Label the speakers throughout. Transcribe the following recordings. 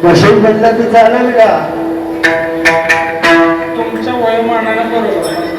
Speaker 1: Machine म्हणलं की चालेल का?
Speaker 2: तुमच्या वयोमानानं बरोबर आहे.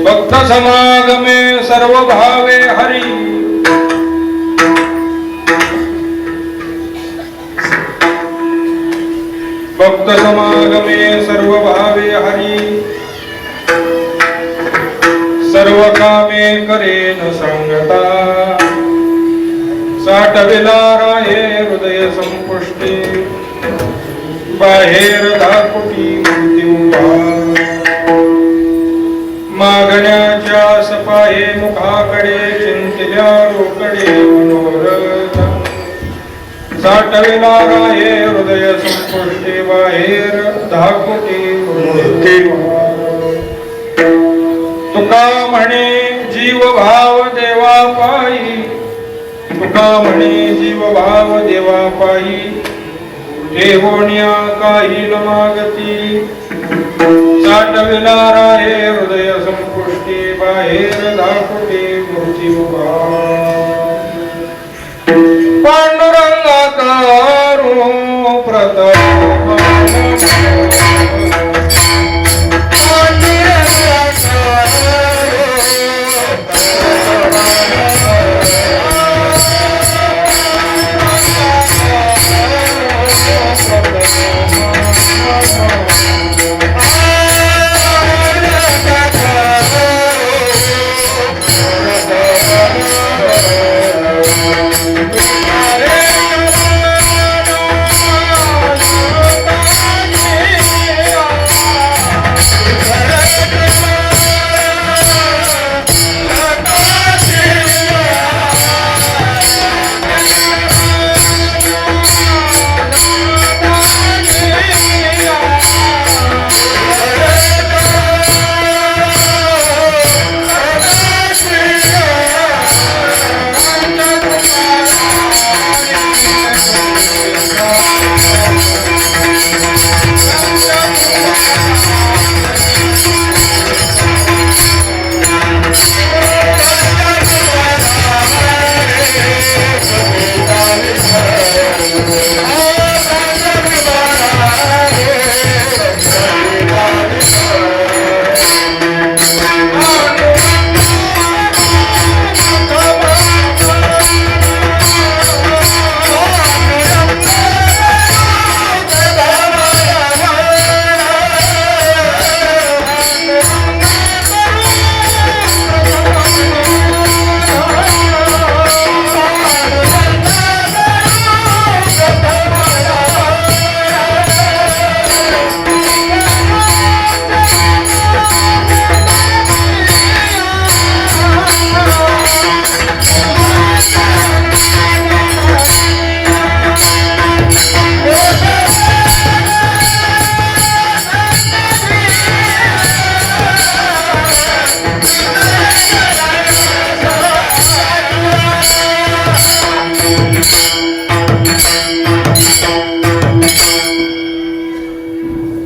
Speaker 2: भक्त समागमे सर्व भावे हरी भक्त समागमे सर्व भावे हरी सर्व कामे करेन संगता साठविला राहे हृदय संपुष्टी बाहेर दापुटी मूर्ती उभा मागण्याच्या सपाहे मुखाकडे चिंतिल्या रोकडे मनोरथ साठविला राहे हृदय संपुष्टी बाहेर दापुटी मूर्ती तुका म्हणे जीव भाव देवा पायी तुका म्हणे जीव भाव देवा पायी ठेवण्या काही न मागती साठविला राहे हृदय संपुष्टी बाहेर दाखवते मूर्ती उभा पांडुरंगा करू प्रथम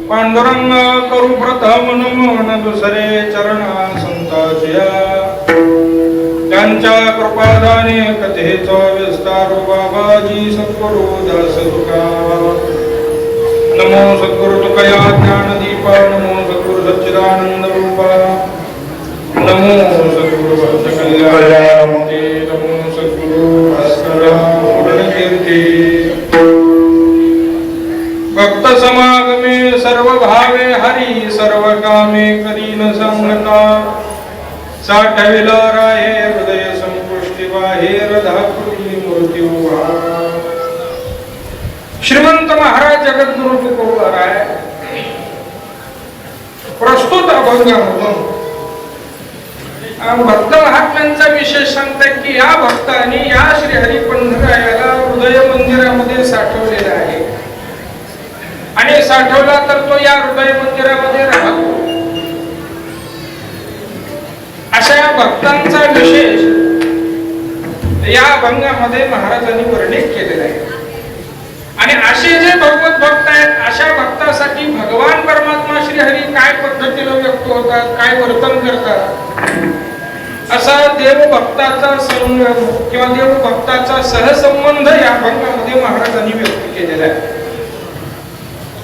Speaker 2: पांडुरंग करू प्रथम नमन दुसरे चरणा संतांच्या त्यांच्या कृपादाने कथेचा विस्तार बाबाजी सद्गुरु दास तुका नमो सद्गुरु तुकया ज्ञानदीपा नमो सद्गुरु सच्चिदानंद रूपा नमो सद्गुरु भक्त कल्याणमूर्ती नमो सद्गुरु भास्करा पूर्णकीर्ती भक्त समागमे सर्व भावे हरी सर्व कामे करीन संगता साठविला राहे हृदय संपुष्टी बाहेर धाकृती मूर्ती उभा श्रीमंत महाराज जगद्गुरु तुकोबाराय प्रस्तुत अभंगामधून भक्त महात्म्यांचा विशेष सांगतात की या भक्तांनी या श्रीहरी पंढरायाला हृदय मंदिरामध्ये साठवलेला आहे आणि साठवला तर तो या हृदय मंदिरामध्ये राहतो अशा या भक्तांचा विशेष या अभंगामध्ये महाराजांनी वर्णित केलेला आहे आणि असे जे भगवत भक्त आहेत अशा भक्तासाठी भगवान परमात्मा श्रीहरी काय पद्धतीने व्यक्त होतात काय वर्तन करतात असा देवभक्ताचा संगम किंवा देवभक्ताचा सहसंबंध या अभंगामध्ये महाराजांनी व्यक्त केलेला आहे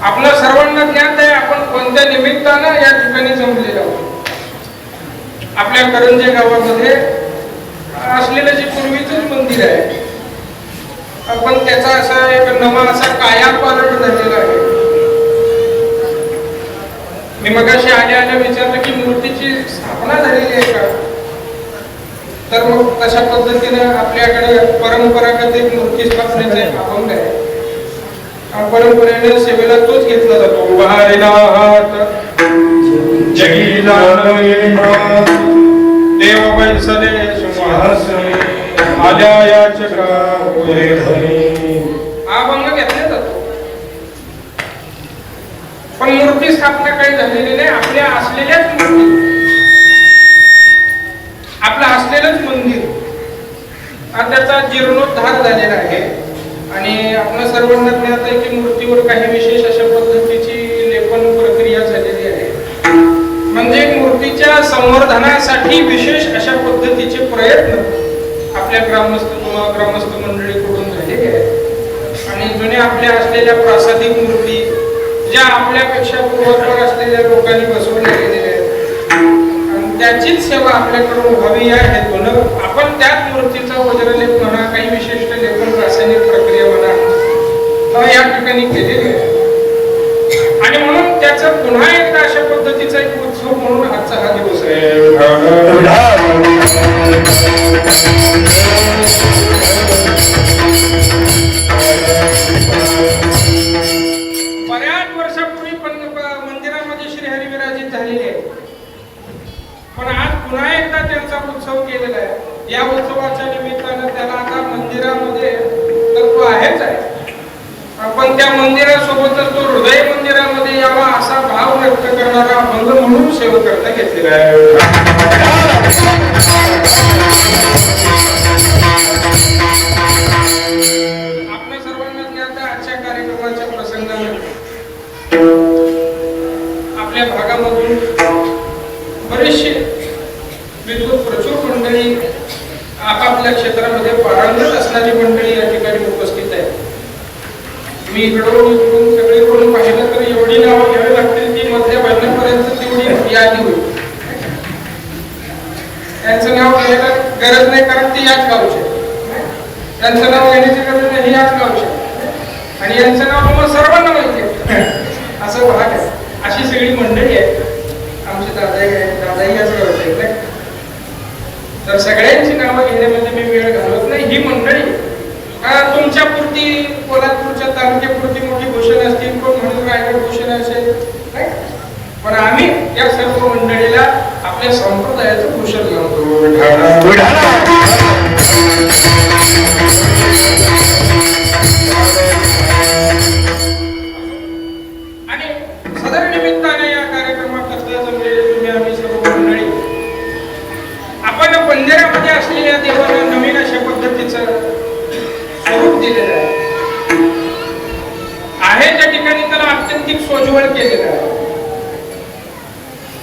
Speaker 2: आपल्या सर्वांना ज्ञात आहे आपण कोणत्या निमित्तानं या ठिकाणी जमलेलो आहोत आपल्या करंजे गावामध्ये असलेलं जे पूर्वीचंच मंदिर आहे आपण त्याचा असा एक नवा असा कायापालट झालेला आहे मी मगाशी आल्या विचारलं की मूर्तीची स्थापना झालेली आहे का तर मग तशा पद्धतीने आपल्याकडे परंपरागत एक मूर्ती स्थापनेचा एक अभंग आहे परंपरेने सेवेला तोच घेतला जातो उभारेला हात जगीला देव बैसले सिंहासनी आल्या याचका पुढे धनी हा अभंग घेतला जातो पण मूर्ती स्थापना काही झालेली नाही आपल्या असलेल्याच मूर्ती आपलं असलेलंच मंदिर त्याचा जीर्णोद्धार झालेला आहे आणि आपल्या सर्वांना ज्ञात आहे की मूर्तीवर काही विशेष अशा पद्धतीची लेपन प्रक्रिया झालेली आहे म्हणजे मूर्तीच्या संवर्धनासाठी विशेष अशा पद्धतीचे प्रयत्न आपल्या ग्रामस्थ मंडळीकडून झालेले आहेत. आणि जुन्या आपल्या असलेल्या प्रासादिक मूर्ती ज्या आपल्यापेक्षा पूर्वपर असलेल्या लोकांनी बसवल्या गेलेल्या आहेत आणि त्याचीच सेवा आपल्याकडून व्हावी या हेतूनं आपण त्याच मूर्तीचा वज्रलेप म्हणा, काही विशिष्ट लेखन रासायनिक प्रक्रिया म्हणा या ठिकाणी केलेली आहे. आणि म्हणून त्याचं पुन्हा एकदा अशा पद्धतीचा एक उत्सव म्हणून आजचा हा दिवस आहे. बऱ्याच वर्षापूर्वी मंदिरामध्ये श्रीहरी विराजित झालेले आहे, पण आज पुन्हा एकदा त्यांचा उत्सव केलेला आहे. या उत्सवाच्या निमित्तानं त्याला आता मंदिरामध्ये तर तो आहेच आहे, पण त्या मंदिरासोबतच तो हृदय मंदिरामध्ये यावा असा भाव व्यक्त करणारा अभंग म्हणून सेवकर्ता घेतलेला आहे. आपल्या सर्वांना ज्ञात आहे आजच्या कार्यक्रमाच्या प्रसंगामध्ये आपल्या भागामधून बरेचसे विद्वत प्रचूर मंडळी आपापल्या क्षेत्रामध्ये पारंगत असणारी मंडळी या ठिकाणी उपस्थित आहे. मी इकडून सगळीकडून पाहिलं तर एवढी नावं घ्यावी लागतील की मधल्या महिन्यापर्यंत तेवढी यादी होईल. त्यांचं नाव घ्यायला गरज नाही, कारण ते याच गावचे. त्यांचं नाव घेण्याची गरज नाही, याच गावचे. आणि यांचं नाव मग सर्वांना माहिती आहे असं भाग आहे. अशी सगळी मंडळी आहे. आमचे दादाही याच गावचे आहेत. तर सगळ्यांची नावं घेण्यामध्ये मी वेळ घालवत नाही. ही मंडळी तुमच्या पुरती, कोल्हापूरच्या तालुक्यापुरती मोठी घोषणा असतील, कोण म्हणून रायगड घोषणा असेल, पण आम्ही या सर्व मंडळीला आपल्या संप्रदायाचं भूषण मानतो. आणि सदर निमित्ताने या कार्यक्रमात जमलेले तुम्ही आम्ही सर्व मंडळी आपण मंदिरामध्ये असलेल्या देवाला नवीन अशा पद्धतीचं स्वरूप दिलेलं आहे. त्या ठिकाणी त्याला अत्यंतिक सोजवळ केलेलं आहे,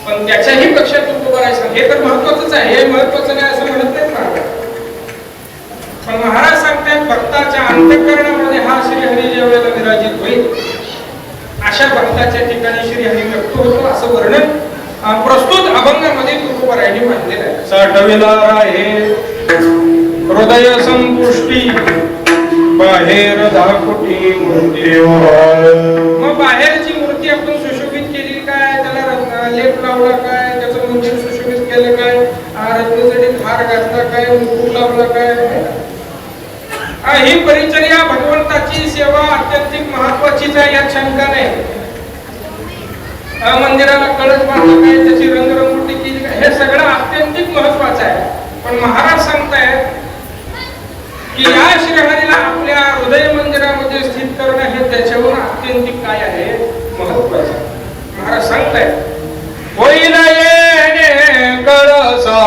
Speaker 2: पण त्याच्याही पेक्षा तुकोबा राहायचं हे तर महत्वाचंच आहे. हे महत्वाचं नाही असं म्हणत नाही महाराज, पण महाराज सांगतात भक्ताच्या अंतःकरणामध्ये हा श्रीहरी ज्यावेळेला विराजित होईल अशा भक्ताच्या ठिकाणी श्रीहरी व्यक्त होतो असं वर्णन प्रस्तुत अभंगामध्ये तुकोबारायांनी मांडलेलं आहे. साठविला आहे हृदय संपुष्टी बाहेर दाखोटी मूर्ती. मग बाहेरची मूर्ती आपण सुशोभित केली काय, त्याला लेप लावला काय, त्याचं मंदिर सुशोभित केलं काय, रत्नजडीत हार घातला काय, मुकुट लावला काय, ही परिचर्या भगवंताची सेवा अत्यंतिक महत्वाचीच आहे, यात शंका नाही. मंदिराला कळस बांधला काय, त्याची रंगरंगोटी केली काय, हे सगळं अत्यंतिक महत्वाचं आहे. पण महाराज सांगतायत की या श्रीहरीला आपल्या हृदय मंदिरामध्ये स्थित करणं हे त्याच्यावर अत्यंतिक काय आहे, महत्वाचं. महाराज सांगतायत होईल येणे कळसा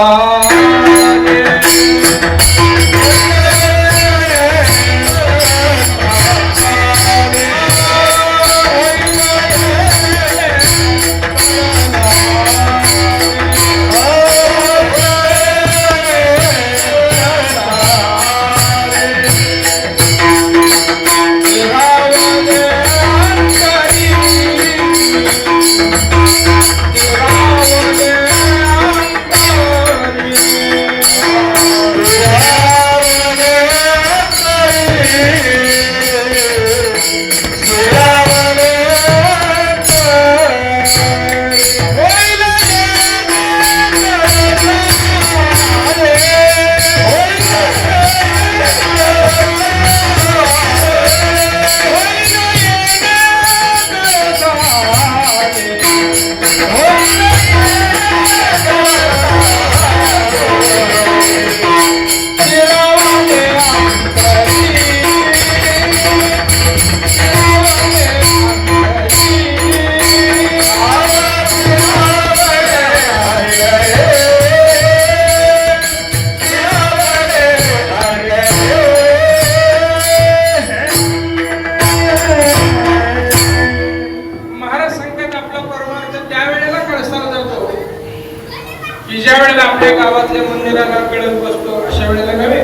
Speaker 2: कळस बसतो अशा वेळेला नव्हे,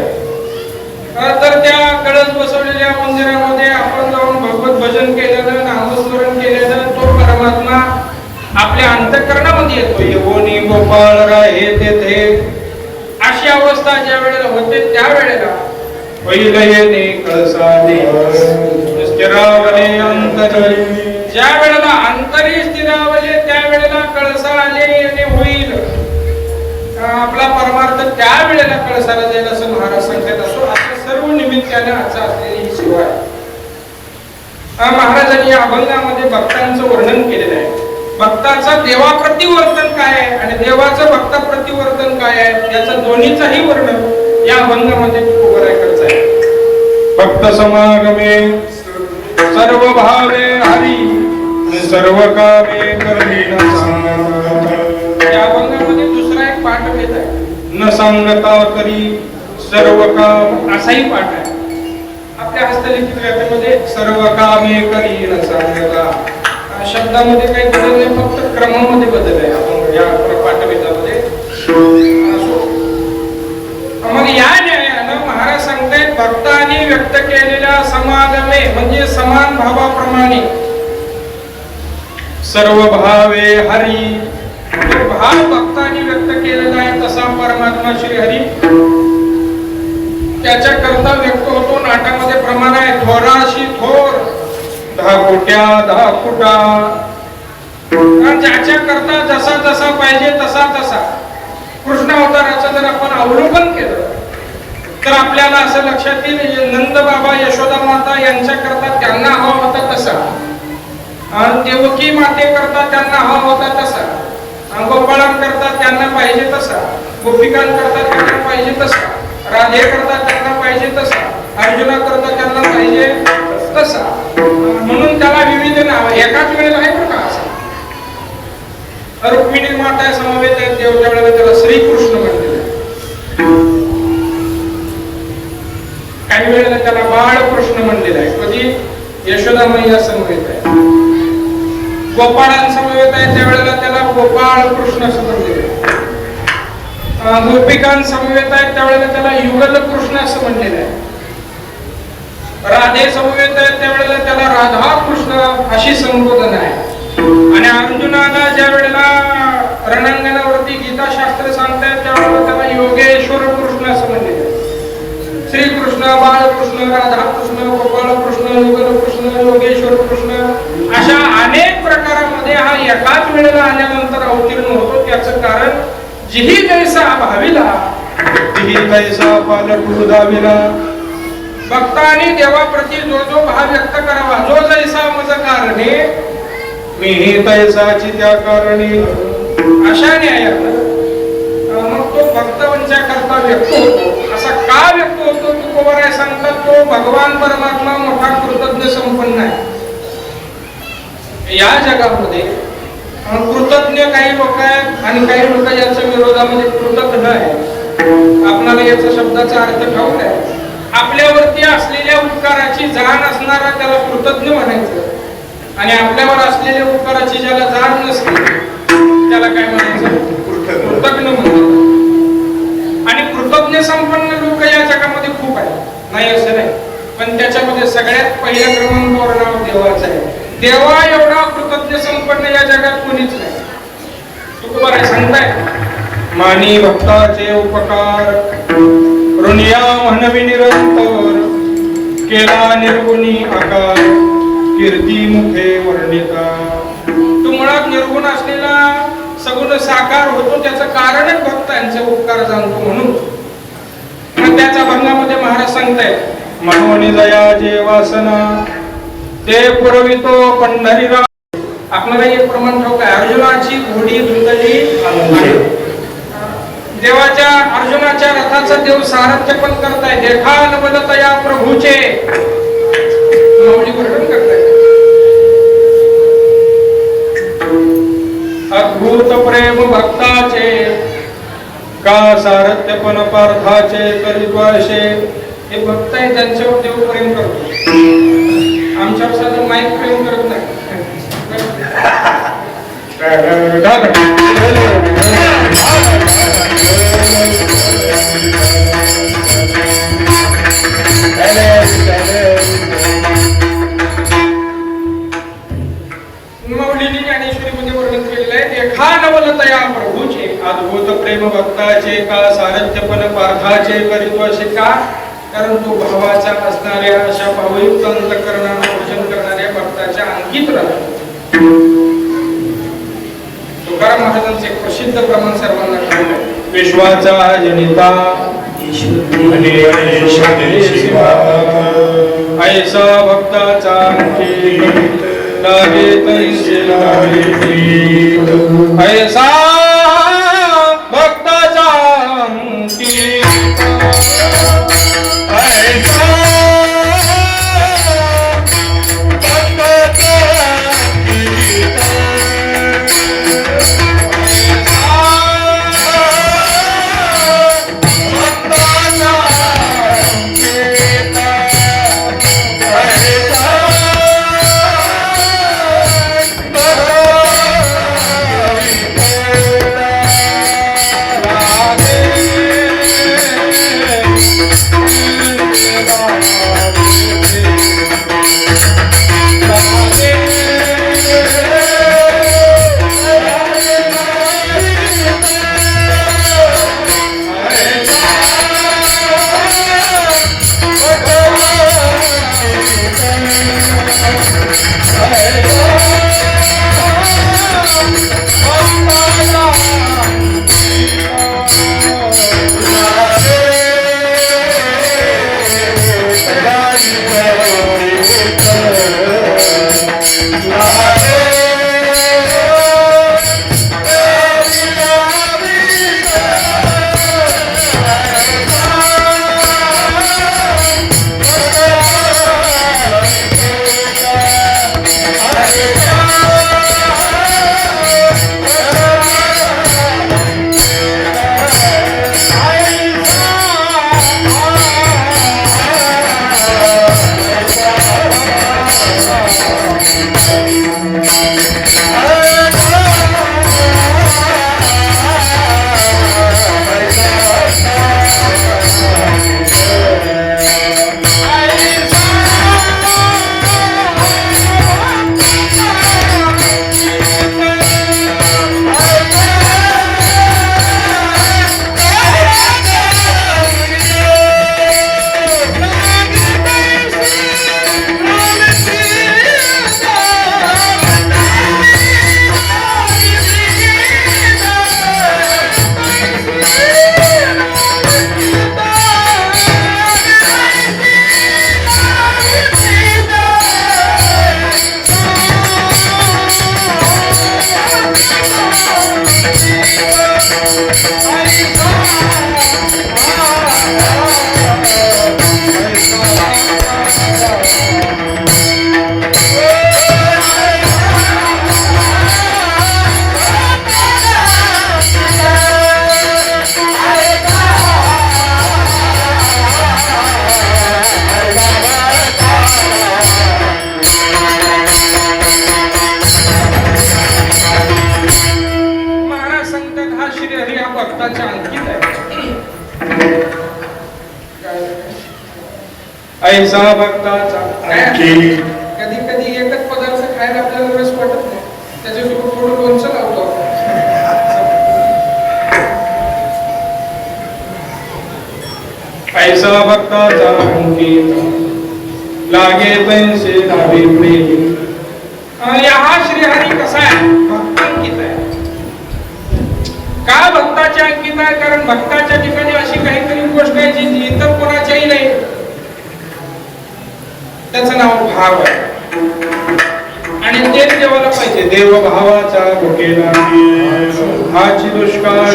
Speaker 2: तर त्या कळस बसवलेल्या मंदिरामध्ये आपण जाऊन भगवत भजन केल्यानं, नामस्मरण केल्यानं तो परमात्मा आपल्या अंतःकरणामध्ये येतो. येवोनी गोपाळ राहे तेथे, अशी अवस्था ज्या वेळेला होते त्या वेळेला पहिलं येणे कळसाने स्थिरावले अंतरी, ज्या वेळेला अंतरी स्थिरावले त्या वेळेला कळसा आले येणे होईल. आपला परमार्थ त्या वेळेला कळसाला जाईल असं महाराज सांगतात. असो असं सर्व निमित्ताने आजचा असलेली ही सेवा आहे. महाराजांनी या अभंगामध्ये भक्तांचं वर्णन केलेलं आहे. भक्ताचं देवाप्रती वर्तन काय आहे आणि देवाचं भक्ताप्रती वर्तन काय आहे याचं दोन्हीचंही वर्णन या अभंगामध्ये उभं करायचं आहे. भक्त समागमे सर्व भावे हरी सर्व कामे करवीन सांगता. या अभंगामध्ये दुसरा एक पाठ येत आहे, न सांगता करी सर्व काम, असाही पाठ आहे. आपल्या हस्तलिखित व्याख्यामध्ये सर्व कामे करीन सांगता शब्दामध्ये काही बदल नाही, फक्त क्रमामध्ये बदल आहे. आपण या पाठवेदामध्ये मग या न्यायानं महाराज सांगतायत भक्तांनी व्यक्त केलेल्या समागमे म्हणजे समान भावाप्रमाणे सर्व भावे हरी, भाव भक्तांनी व्यक्त केलेला आहे तसा परमात्मा श्री हरी त्याच्या करता व्यक्त होतो. नाटामध्ये प्रमाण आहे थोराशी थोर, 10 कोट्या 10 फुटा, ज्याच्या करता जसा जसा पाहिजे तसा तसा. कृष्ण अवताराचं जर आपण अवलोकन केलं तर आपल्याला असं लक्षात येईल नंद बाबा यशोदा माता यांच्या करता त्यांना हवा होता तसा, देवकी माते करता त्यांना हवा होता तसा, गोपाळांकरता त्यांना पाहिजे तसा, गोपिकांकरता त्यांना पाहिजे तसा, राधे करता त्यांना पाहिजे तसा, अर्जुना करता त्यांना पाहिजे तसा. म्हणून त्याला विविध नाव एकाच वेळेला आहे बरं का. असं रुक्मिणी माता समवेत आहेत देवच्या वेळेला त्याला श्रीकृष्ण म्हणलेलं आहे, काही वेळेला त्याला बाळकृष्ण म्हणलेलं आहे. कधी यशोदा मैया समवेत आहे, गोपाळांसमवेत आहे त्यावेळेला त्याला गोपाळ कृष्ण असं म्हणलेलं आहे, गोपिकांसमवेत आहे त्यावेळेला त्याला युगल कृष्ण असं म्हणलेलं आहे, राधे समवेत आहे त्यावेळेला त्याला राधा कृष्ण अशी संबोधन आहे. आणि अर्जुनाला ज्या वेळेला रणांगणावरती गीताशास्त्र सांगतायत त्यावेळेला त्याला योगेश्वर कृष्ण असं म्हणलेलं आहे. श्रीकृष्ण, बाळकृष्ण, राधाकृष्ण, गोपाळकृष्ण, युगल कृष्ण, योगेश्वर कृष्ण अशा अनेक प्रकारामध्ये हा एकाच वेळेला आल्यानंतर अवतीर्ण होतो. त्याचं कारण जिही जैसा भाविला तिही तैसा पालटू दाविला. भक्तांनी देवाप्रती जो जो भाव व्यक्त करावा, जो जैसा मज कारणे मीही तैसाची त्या कारणे, अशा न्यायानं मग तो भक्तांच्या करता व्यक्त होतो. असा का व्यक्त होतो तुकोबाराय सांगतात, तो भगवान परमात्मा मोठा कृतज्ञ संपन्न आहे. या जगामध्ये कृतज्ञ काही लोक आहेत आणि काही लोक याच्या विरोधामध्ये कृतज्ञ आहे. आपल्याला याचा शब्दाचा अर्थ ठाऊक आहे. आपल्यावरती असलेल्या उपकाराची जाण असणारा त्याला कृतज्ञ म्हणायचं आणि आपल्यावर असलेल्या उपकाराची ज्याला जाण नसते त्याला काय म्हणायचं, कृतज्ञ म्हणायचं. आणि कृतज्ञ संपन्न लोक या जगामध्ये खूप आहेत, नाही असं नाही, पण त्याच्यामध्ये सगळ्यात पहिल्या क्रमांकावर नाव देवाचं आहे. देवा एवढा कृतज्ञ संपन्न या जगात कोणीच नाही. तुकोबाराय सांगताय मानी भक्ताचे उपकार ऋणिया म्हणवी निरंतर, केला निर्गुणी आकार कीर्ती मुखे वर्णिता. तो मुळात निर्गुण असलेला सगुण साकार होतो त्याचं कारणच भक्तांचे उपकार जाणतो. म्हणून त्याच्या भंगामध्ये महाराज सांगतायत मनोनी दया जे वासना ते पुरवितो पंढरीराम. आपल्याला एक प्रमाण ठाऊक आहे, अर्जुनाची घोडी धुतली देवाच्या अर्जुनाच्या रथाचं देव सारथ्य पण करताय. देखा नवलतया प्रभूचे माऊली वर्णन करताय. अद्भुत प्रेम भक्ताचे का सारथ्य पण पार्थाचे करीद्वाशे. हे भक्त आहे त्यांच्यावर देव प्रेम करतो, आमच्यावर साधं माईक प्रेम करत नाही. सुखाचे करीतो असे का? कारण तो भावाचा असणाऱ्या अशा भावयुक्त अंतःकरणाने भजन करणाऱ्या भक्ताच्या अंकित राहतो. तुकाराम महाराजांचे एक प्रसिद्ध प्रमाण सर्वांना ठाऊक आहे. विश्वाचा जनिता ऐसा भक्ताचा अंकित लागे तैसे लागे प्रीत. ऐसा भक्ताचा अंकित ऐसा भक्ताचा अंकित. कधी कधी एकच पदार्थ खायला आपल्याला रस वाटत नाही, त्याच्यासोबत थोडं लोणचं लावतो. ऐसा भक्ताचा अंकित लागे तैसे लागे प्रीत. हा श्रीहरी कसा आहे? भक्तांकित आहे. का भक्ताच्या अंकित आहे? कारण भक्ताच्या ठिकाणी अशी काहीतरी गोष्ट आहे जी इतर कोणाच्याही नाही. त्याचं नाव भाव आहे आणि तेच देवाला पाहिजे. देव भावाचा भुकेला हाची दुष्काळ.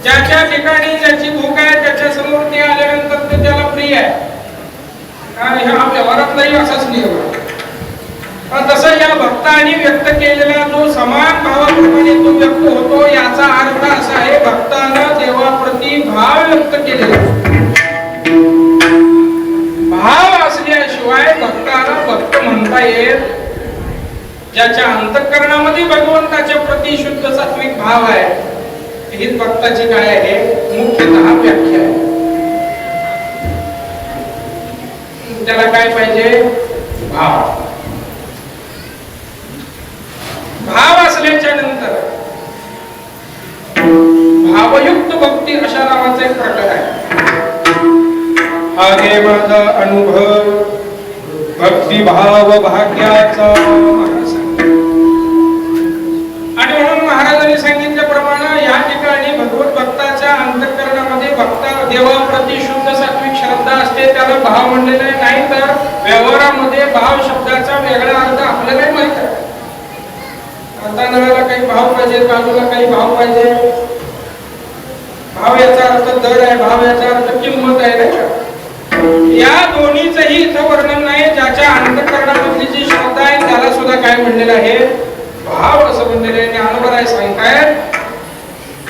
Speaker 2: ज्याच्या ठिकाणी ज्याची भूक आहे त्याच्या समोर ते आल्यानंतर ते त्याला प्रिय आहे. आणि हा व्यवहारातलाही असाच नियम आहे. तसं या भक्तांनी व्यक्त केलेला जो समान भावाप्रमाणे तो व्यक्त होतो, याचा अर्थ असा आहे भक्तानं देवाप्रती भाव व्यक्त केलेला. भाव असल्याशिवाय भक्ताला भक्त म्हणता येत. ज्याच्या अंतःकरणामध्ये भगवंताच्या प्रति शुद्ध सात्विक भाव आहे, हीच भक्ताची काय आहे? मुख्यतः व्याख्या आहे. त्याला काय पाहिजे? भाव. भाव असल्याच्या नंतर भावयुक्त भक्ती अशा नावाचा एक प्रकार आहे. हा घे माझा अनुभव भक्तिभाव भाग्याचा. आणि म्हणून महाराजांनी सांगितल्याप्रमाणे या ठिकाणी भगवत भक्ताच्या अंतःकरणामध्ये भक्ता देवाप्रती शुद्ध सात्विक श्रद्धा असते, त्याला भाव म्हणलेला नाही. तर व्यवहारामध्ये भाव शब्दाचा वेगळा अर्थ आपल्याला माहित आहे. तांदळाला काही भाव पाहिजे, काजूला काही भाव पाहिजे. भाव याचा अर्थ दर आहे, भाव याचा अर्थ किंमत आहे नाही का. या दोन्हीचंही इथं वर्णन नाही. ज्याच्या अंतःकरणामधली जी श्रद्धा आहे त्याला सुद्धा काय म्हणलेलं आहे, भाव असं म्हणलेलं आहे. ज्ञानोबराय सांगतायत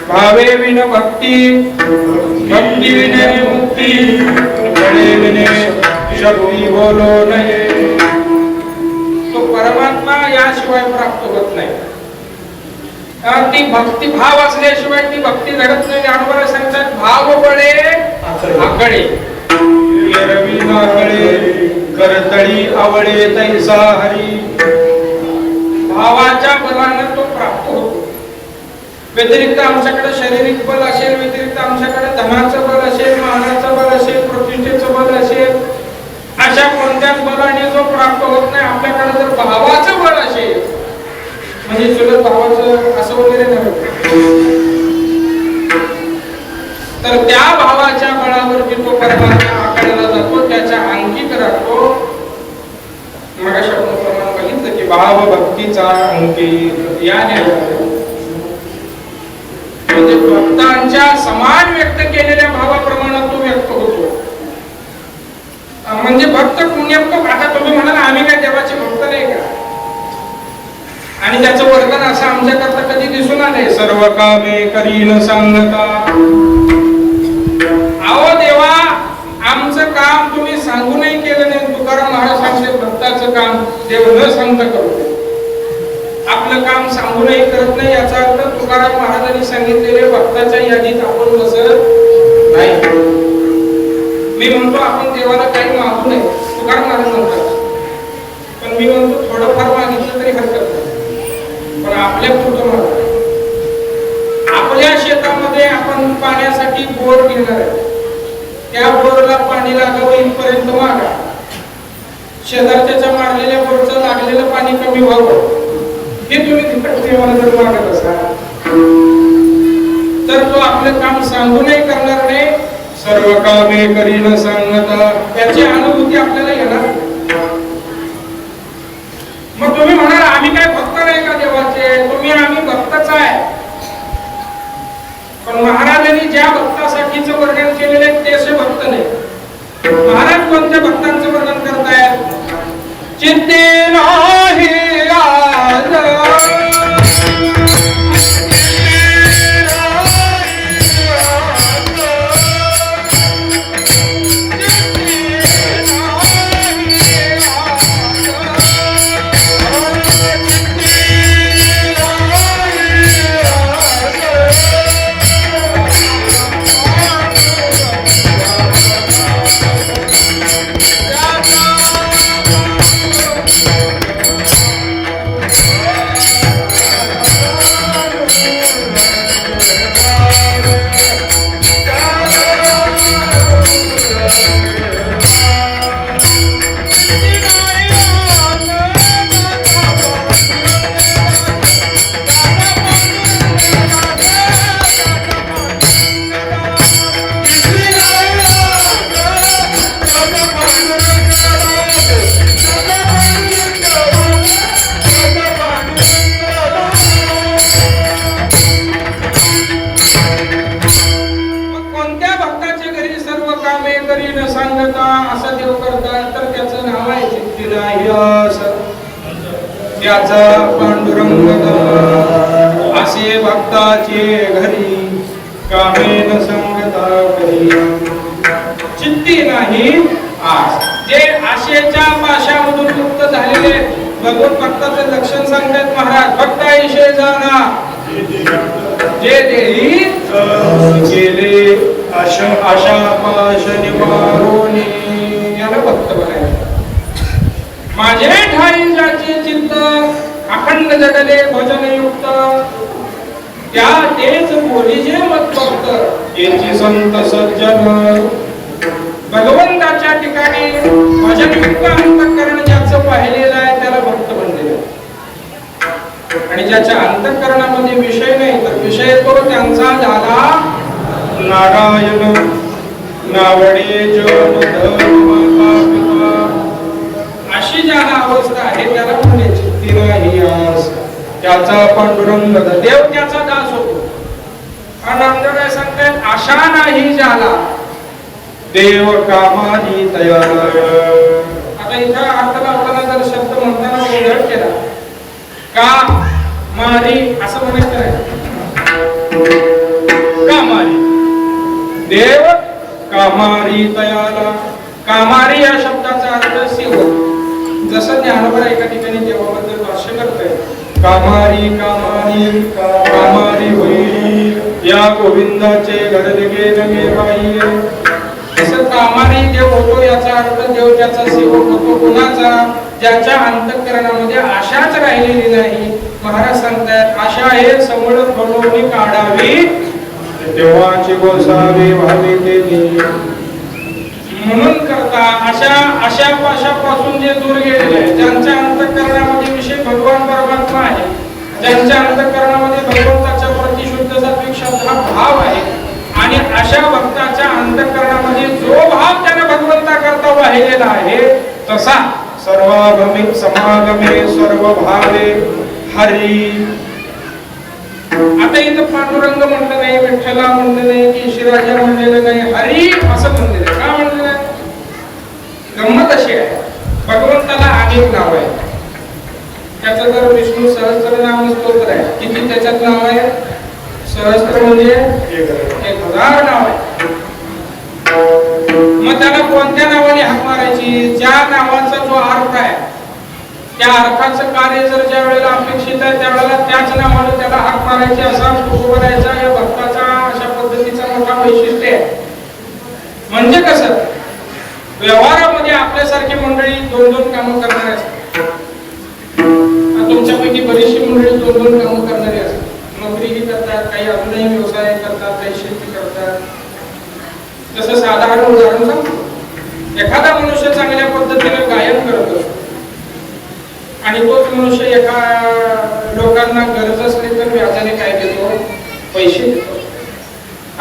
Speaker 2: भावे विन भक्ती, भक्ती विने मुक्ती, बळे विने शक्ती बोलो नये. तो परमात्मा याशिवाय प्राप्त होत नाही. ती भक्ती भाव असल्याशिवाय ती भक्ती घडत नाही. ज्ञानोबराय सांगतात भाव बळे आकळे, रवी नाकळे, करतळी आवळे तैसा हरी. भावाच्या बलानं तो प्राप्त होतो. व्यतिरिक्त आमच्याकडे शारीरिक बल असेल, व्यतिरिक्त आमच्याकडे धनाचं बल असेल, मानाचं बल असेल, प्रतिष्ठेचं बल असेल, अशा कोणत्याच बलाने जो प्राप्त होत नाही. आपल्याकडे जर भावाचं बल असेल, म्हणजे चुलत भावाचं असं वगैरे नाही, तर त्या भावाच्या बळावरती तो परमात्मा आकारला जातो, त्याच्या अंकित राहतो. मग शब्दाप्रमाणे बघितलं की भाव भक्तीचा अंकित याने म्हणजे भक्तांच्या समान व्यक्त केलेल्या भावाप्रमाणे तो व्यक्त होतो. म्हणजे भक्त पुण्यभक्त. आता तुम्ही म्हणाल आम्ही काय देवाचे भक्त नाही का, आणि त्याचं वर्णन असं आमच्याकरता कधी दिसून आलंय. सर्व कामे करीन सांगता. अहो देवा, आमचं काम तुम्ही सांगूनही केलं नाही. तुकाराम महाराज सांगते भक्ताचं काम देव न सांगता करतो. आपलं काम सांगूनही करत नाही, याचा अर्थ तुकाराम महाराजांनी सांगितलेले भक्ताच्या यादीत आपण बसत नाही. मी म्हणतो आपण देवाला काही मागू नये, तुकाराम महाराज म्हणतात. पण मी म्हणतो थोडंफार मागितलं तरी हरकत नाही, पण आपल्या पुरतं मागा. आपल्या शेतामध्ये आपण पाण्यासाठी बोर घेणार आहे, त्या बोरला पाणी लागावं इथपर्यंत मागा. शेजारच्या मारलेल्या बोरचं लागलेलं पाणी कमी व्हावं हे तुम्ही देवाला जर मागत असाल तर तो आपलं काम सांगूनही करणार नाही. सर्व कामे करीन सांगता, याची अनुभूती आपल्याला येणार. मग तुम्ही म्हणाल आम्ही काय भक्त नाही का देवाचे. तुम्ही आम्ही भक्तच आहे, पण महाराजांनी ज्या भक्तासाठीच वर्णन केलेले ते असे भक्त नाही. महाराज कोणत्या भक्तांचं वर्णन करतायत. चित्ते नाही त्याचा पांडुरंग असे भक्ताचे घरी कामेन संगता करी. चित्ती नाही आस. जे आशेच्या पाशामधून मुक्त झालेले भगवत भक्ताचं लक्षण सांगतात महाराज. भक्ताईशे जाना जे देही केले आशा पाश निवारोनी, याला भक्त बनायचं. माझे ठाई ज्याचे चित्त अखंड जडले भजनयुक्त, त्या तेच बोलीजे मत भक्त. याची संत सज्जन भगवंताच्या ठिकाणी भजनयुक्त अंतःकरण ज्याचं पाहिलेलं आहे त्याला भक्त बनलेलं आहे. आणि ज्याच्या अंतःकरणामध्ये विषय नाही तर विषय तो त्यांचा झाला नारायण. नावडे जन धर्म पिता अशी ज्याला अवस्था आहे त्याला म्हणले चित्ती नाही आस. त्याचा पांडुरंग देव त्याचा दास होतो. नामदेव सांगतात आशा नाही ज्याला देव कामानी तयार. आता इथं अर्थ लावताना जर शब्द म्हणताना गोंधळ केला का मारी असं म्हणायचं नाही. कामारी देव कामारी तयाला. कामारी या शब्दाचा अर्थ सेवक. जसं ज्ञानोबा एका ठिकाणी देवाबद्दल भाष्य करतोय कामारी कामारी कामारी होई या गोविंदाचे घडले नगे बाई. असं कामारी देव होतो याचा अर्थ देव त्याचा सेवक होतो. कुणाचा? ज्याच्या अंतःकरणामध्ये आशाच राहिलेली नाही. महाराज सांगतात आशा हे समोर बनवून काढावी तेव्हाची गोसावी व्हावी देवी. म्हणून करता आशापासून जे दूर गेलेले आहे ज्यांच्या अंतःकरणामध्ये विषय भगवान परमात्मा आहे, ज्यांच्या अंतःकरणामध्ये भगवंताच्या प्रति शुद्ध सात्विक श्रद्धा भाव आहे आणि अशा भक्ताच्या अंतःकरणामध्ये जो भाव त्याने भगवंता करता वाहिलेला आहे तसा सर्वागमे समागमे सर्व भावे हरी. आता इथं पांडुरंग म्हणलं नाही, विठ्ठला म्हणलं नाही की शिराजा म्हणलेलं नाही, हरी असं म्हणलेलं आहे. का म्हणलेलं आहे? गंमत अशी आहे भगवंताला अनेक नाव आहे. त्याचं जर विष्णू सहस्त्रनाम स्तोत्र आहे. किती त्याच्यात नाव आहे? सहस्त्र म्हणजे 1000 नाव आहे. मग त्याला कोणत्या नावाने हाक मारायची? ज्या नावाचा जो अर्थ आहे त्या अर्थाचं कार्य जर ज्या वेळेला अपेक्षित आहे त्यावेळेला त्याच नावाने त्याला हाक मारायची असा बोलायचा या भक्ताचा अशा पद्धतीचा मोठा वैशिष्ट्य आहे. म्हणजे कसं व्यवहारामध्ये आपल्यासारखी मंडळी 2-2 कामं करणारी असतात. तुमच्यापैकी बरीचशी मंडळी 2-2 कामं करणारी असतात. नोकरीही करतात, काही अजूनही व्यवसाय करतात, काही शेती करतात. जसं साधारण उदाहरण सांगतो. एखादा मनुष्य चांगल्या पद्धतीने गायन करत असतो आणि तोच मनुष्य एका लोकांना गरज असली तर व्याजाने काय देतो? पैसे देतो.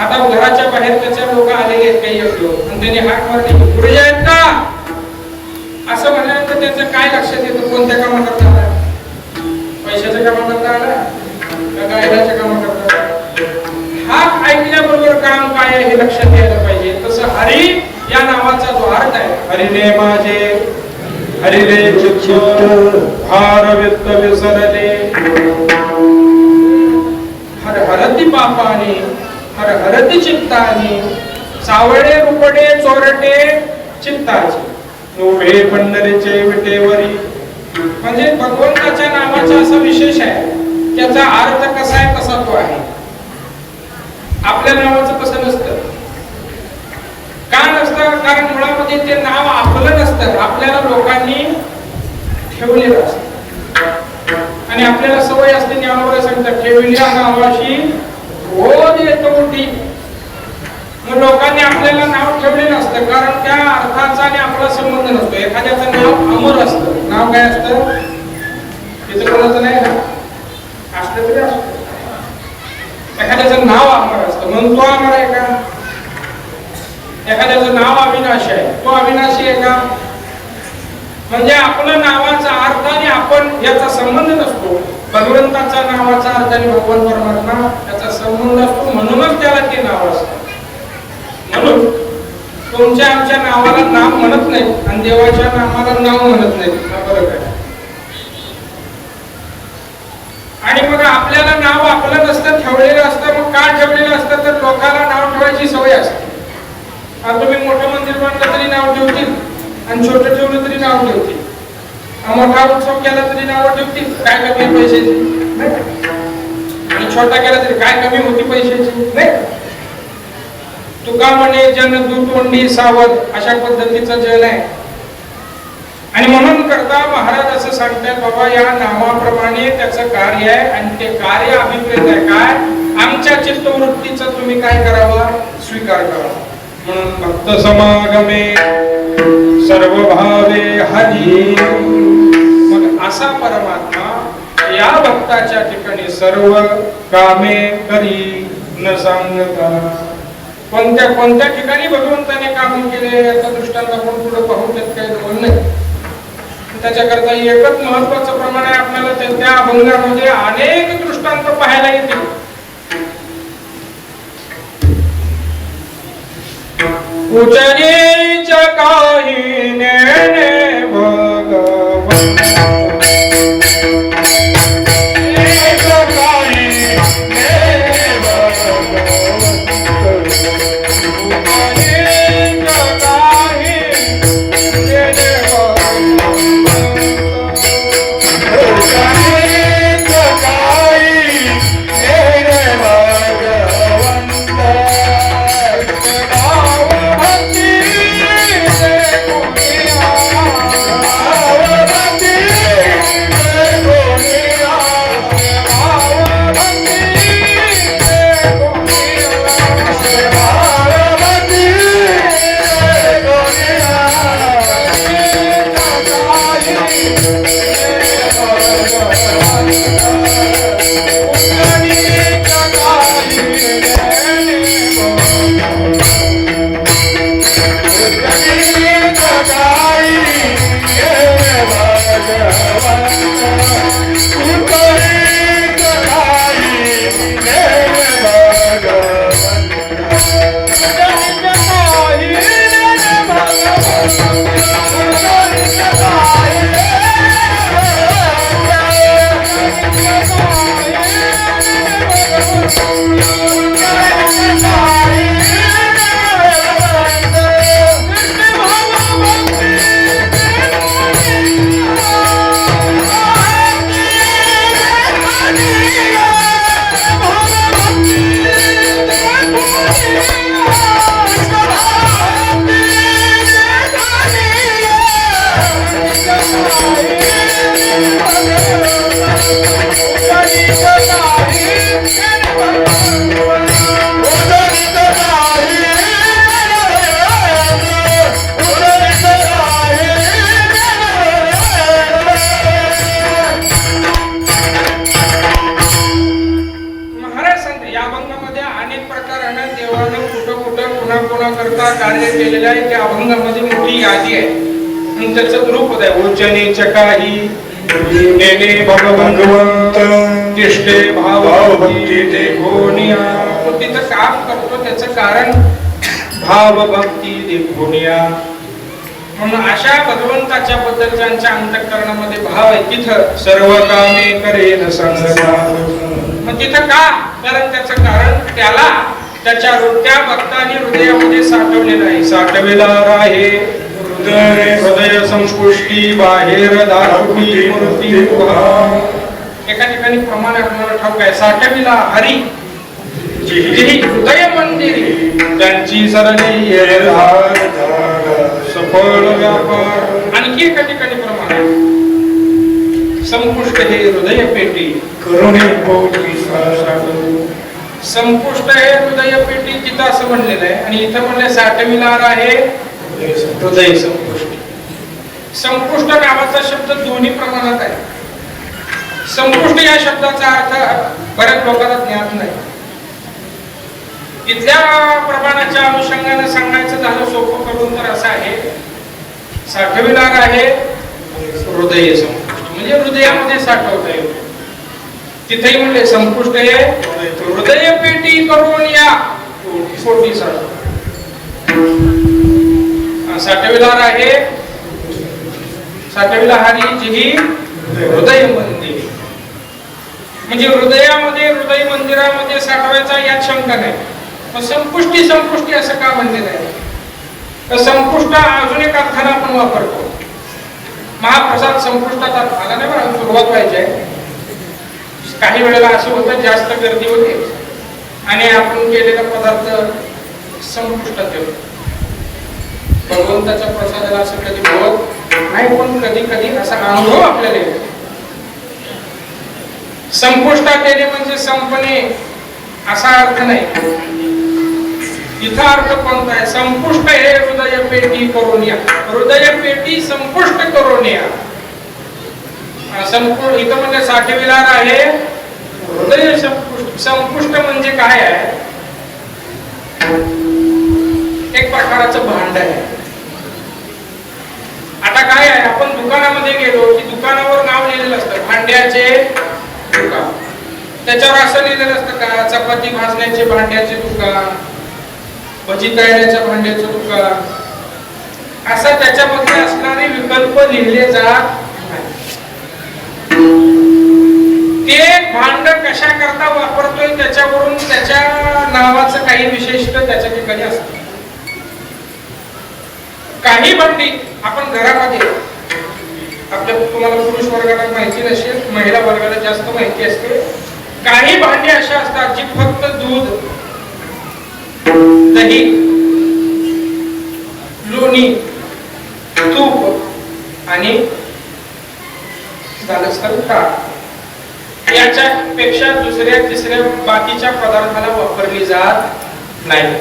Speaker 2: आता घराच्या बाहेर त्याच्या लोक आलेले आहेत काही असलो आणि त्याने हाक मारली पुढे आहेत का असं म्हणाल्यानंतर त्याचं काय लक्षात येतं? कोणत्या कामा करता आला? पैशाच्या कामा करता आला का गायनाच्या कामा करता आला? हाक ऐकल्याबरोबर काम काय आहे हे लक्षात यायला पाहिजे. तसं हरी या नावाचा जो अर्थ आहे हरिने माझे हरिले चित्त भार व्यक्त विसरले हर हरती पापाने हर हरती चित्ताने सावळे रुपडे चोरटे चित्ताचे उभे पंढरीचे विटेवरी. म्हणजे भगवंताच्या नावाचा असा विशेष आहे त्याचा अर्थ कसा आहे तसा तो आहे. आपल्या नावाचं कसं नसतं. का नसतं? कारण मुळामध्ये ते नाव आपलं नसतं, आपल्याला लोकांनी ठेवलेलं असतं आणि आपल्याला सवय असते. ज्ञानोबा सांगतात ठेवल्या नावाशी रोज येतो उठी. मग लोकांनी आपल्याला नाव ठेवलेलं असतं कारण त्या अर्थाचा आणि आपला संबंध नसतो. एखाद्याचं नाव अमर असतं. नाव काय असतं? तिथं कोणाचं नाही ना असलं तरी असतं. एखाद्याचं नाव अमर असतं म्हणून तो अमर आहे का? एखाद्याचं नाव अविनाशी आहे तो अविनाशी आहे का? म्हणजे आपल्या नावाचा अर्थ आणि आपण याचा संबंध नसतो. भगवंताचा नावाचा अर्थ आणि भगवान परमात्मा याचा संबंध असतो म्हणूनच त्याला ते नाव असतं. म्हणून तुमच्या आमच्या नावाला नाम म्हणत नाही आणि देवाच्या नावाला नाव म्हणत नाही. हा फरक आहे. आणि मग आपल्याला नाव आपलं नसतं ठेवलेलं असतं. मग का ठेवलेलं असतं? तर लोकांना नाव ठेवायची सवय असते. आता तुम्ही मोठं मंदिर बांधलं तरी नाव ठेवतील आणि छोटं ठेवलं तरी नाव ठेवतील. मोठा उत्सव केला तरी नाव ठेवतील. काय कमी पैशाची आणि छोटा केला तरी काय कमी होती पैशाची नाही. तुका म्हणे जन दुतोंडी सावध अशा पद्धतीचं जन आहे. आणि म्हणून करता महाराज असं सांगतात बाबा या नावाप्रमाणे त्याचं कार्य आहे आणि ते कार्य अभिप्रेत आहे. काय? आमच्या चित्तवृत्तीचा तुम्ही काय करावा, स्वीकार करावा. म्हणून भक्त समागमे सर्व भावे हरी. मग असा परमात्मा या भक्ताच्या ठिकाणी सर्व कामे करी न सांगता. कोणत्या कोणत्या ठिकाणी भगवंताने काम केले याचा दृष्टांत आपण पुढे पाहू, त्यात काही बोल नाही. त्याच्याकरता एकच महत्वाचं प्रमाण आहे, आपल्याला त्या अभंगामध्ये अनेक दृष्टांत पाहायला येतील. उचनीच काही नेणे भगवंत कार्य केलेलं आहे. त्या अभंगामध्ये मोठी यादी आहे आणि त्याचं रूप आहे. उचने चकाही नेने भगवंत तिष्ठे भाव भक्ती देखोनिया. तो तिथं काम करतो त्याचं कारण भाव भक्ती देखोनिया. म्हणून अशा भगवंताच्या बद्दल ज्यांच्या अंतःकरणामध्ये भाव आहे तिथं सर्व कामे करेल संगता. मग तिथं का? कारण त्याचं कारण त्याला त्याच्या त्या भक्ताने हृदयामध्ये साठवलेलं आहे. साठवेला आहे हृदय संपुष्टी बाहेर दारुटी मूर्ती उभा. एका ठिकाणी प्रमाण आपल्याला ठाऊक आहे. साठविला हरी जिही हृदय मंदिरी त्यांची सरली सफळ व्यापार. आणखी एका ठिकाणी प्रमाण आहे. संपुष्ट हे हृदय पेटी करुणे पोटी संपुष्ट हे हृदय पेटी तिथं असं म्हणलेलं आहे. आणि इथं म्हणले साठविणार आहे हृदय संपुष्टी. संपुष्ट नावाचा शब्द दोन्ही प्रमाणात आहे. संपुष्ट या शब्दाचा अर्थ बऱ्याच लोकांना ज्ञात नाही. इथल्या प्रमाणाच्या अनुषंगाने सांगायचं झालं सोपं करून तर असं आहे. साठविणार आहे हृदय संपुष्ट म्हणजे हृदयामध्ये साठवता येतो. तिथेही म्हणले संपुष्ट हे हृदय पेटी करून या पोटी साठविणार आहे. साठविला हरी जिही हृदय मंदिर म्हणजे हृदयामध्ये हृदय मंदिरामध्ये साठवायचा यात शंका नाही. मग संपुष्टी संपुष्टी असं का म्हणलेलं आहे? तर संपुष्ट अजून एक अर्थाने आपण वापरतो. महाप्रसाद संपुष्टात आला नाही बरं, सुरुवात व्हायची आहे. काही वेळेला असं होतं जास्त गर्दी होते आणि आपण केलेला पदार्थ संपुष्टात येतो. भगवंताच्या प्रसादाला असं कधी होत नाही, पण कधी कधी असा अनुभव आपल्याला येतो. संपुष्टात येणे म्हणजे संपणे असा अर्थ नाही. इथं अर्थ कोणता आहे? संपुष्ट हे हृदय पेटी करून या. हृदय पेटी संपुष्ट करून या. इथं म्हणजे साठविणार आहे हृदय संपुष्ट. संपुष्ट म्हणजे काय आहे? एक प्रकारचं भांड आहे. आता काय आहे, आपण दुकानामध्ये गेलो की दुकानावर नाव लिहिलेलं असतं भांड्याचे दुकान. त्याच्यावर असं लिहिलेलं असतं का चपाती भाजण्याचे भांड्याचे दुकान, भजी तळण्याच्या भांड्याचे दुकान, असं त्याच्यामध्ये असणारे विकल्प लिहिले जात नाही. ते भांड कशा करता वापरतोय त्याच्यावरून त्याच्या नावाचं काही विशिष्ट त्याच्या ठिकाणी असतं. काही भांडी आपण घरामध्ये, आपल्या तुम्हाला पुरुष वर्गाला माहिती नसेल, महिला वर्गाला जास्त माहिती असते, काही भांडी अशा असतात जी फक्त दूध, दही, लोणी, तूप आणि झालंच तर ताक याच्या पेक्षा दुसऱ्या तिसऱ्या बाकीच्या पदार्थाला वापरली जात नाही.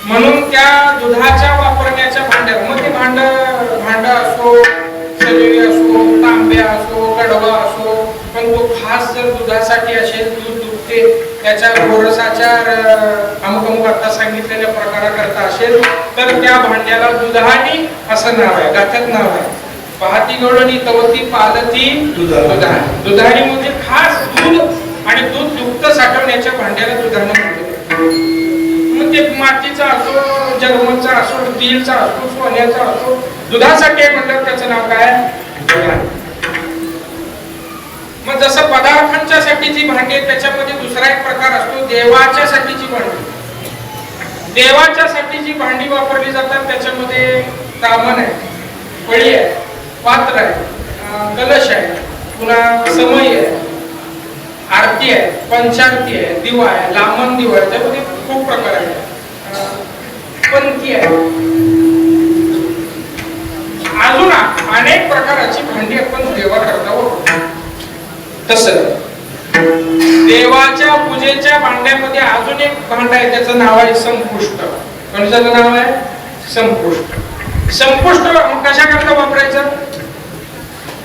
Speaker 2: म्हणून त्या दुधाच्या वापरण्याच्या भांड्यात, मग ते भांड असो, सजवी असो, तांब्या असो, कडवा असो, पण तो खास जर दुधासाठी असेल, दूध दुभते त्याच्या गोरसाच्या अमुक आता सांगितलेल्या प्रकाराकरता असेल तर त्या भांड्याला दुधाणी असं नाव आहे, गाथ्यात नाव आहे. पाहती गवळणी तवती पालती दुधाणी. दुधाणी म्हणजे खास दूध आणि दूध दुभत साठवण्याच्या भांड्याला दुधाणी म्हणतात. मग ते मातीचा असो, जर्मनचा असो, स्टीलचा असो, सोन्याचा असो, दुधासाठी म्हणलं त्याचं नाव काय? मग जसं पदार्थांच्या साठी जी भांडी आहे त्याच्यामध्ये दुसरा एक प्रकार असतो देवाच्या साठीची भांडी. देवाच्या साठी जी भांडी वापरली जातात त्याच्यामध्ये तामन आहे, पळी आहे, पात्र आहे, कलश आहे, पुन्हा समई आहे, आरती आहे, पंचारती आहे, दिवा आहे, लांबण दिवा आहे, त्यामध्ये खूप प्रकार आहेत, पंथी आहे, अजून अनेक प्रकारची भांडी आपण देवा करता वापरतो. तसं देवाच्या पूजेच्या भांड्यामध्ये अजून एक भांड आहे, त्याचं नाव आहे संपुष्ट. कोणाचं नाव आहे? संपुष्ट. संपुष्ट कशा करता वापरायचं?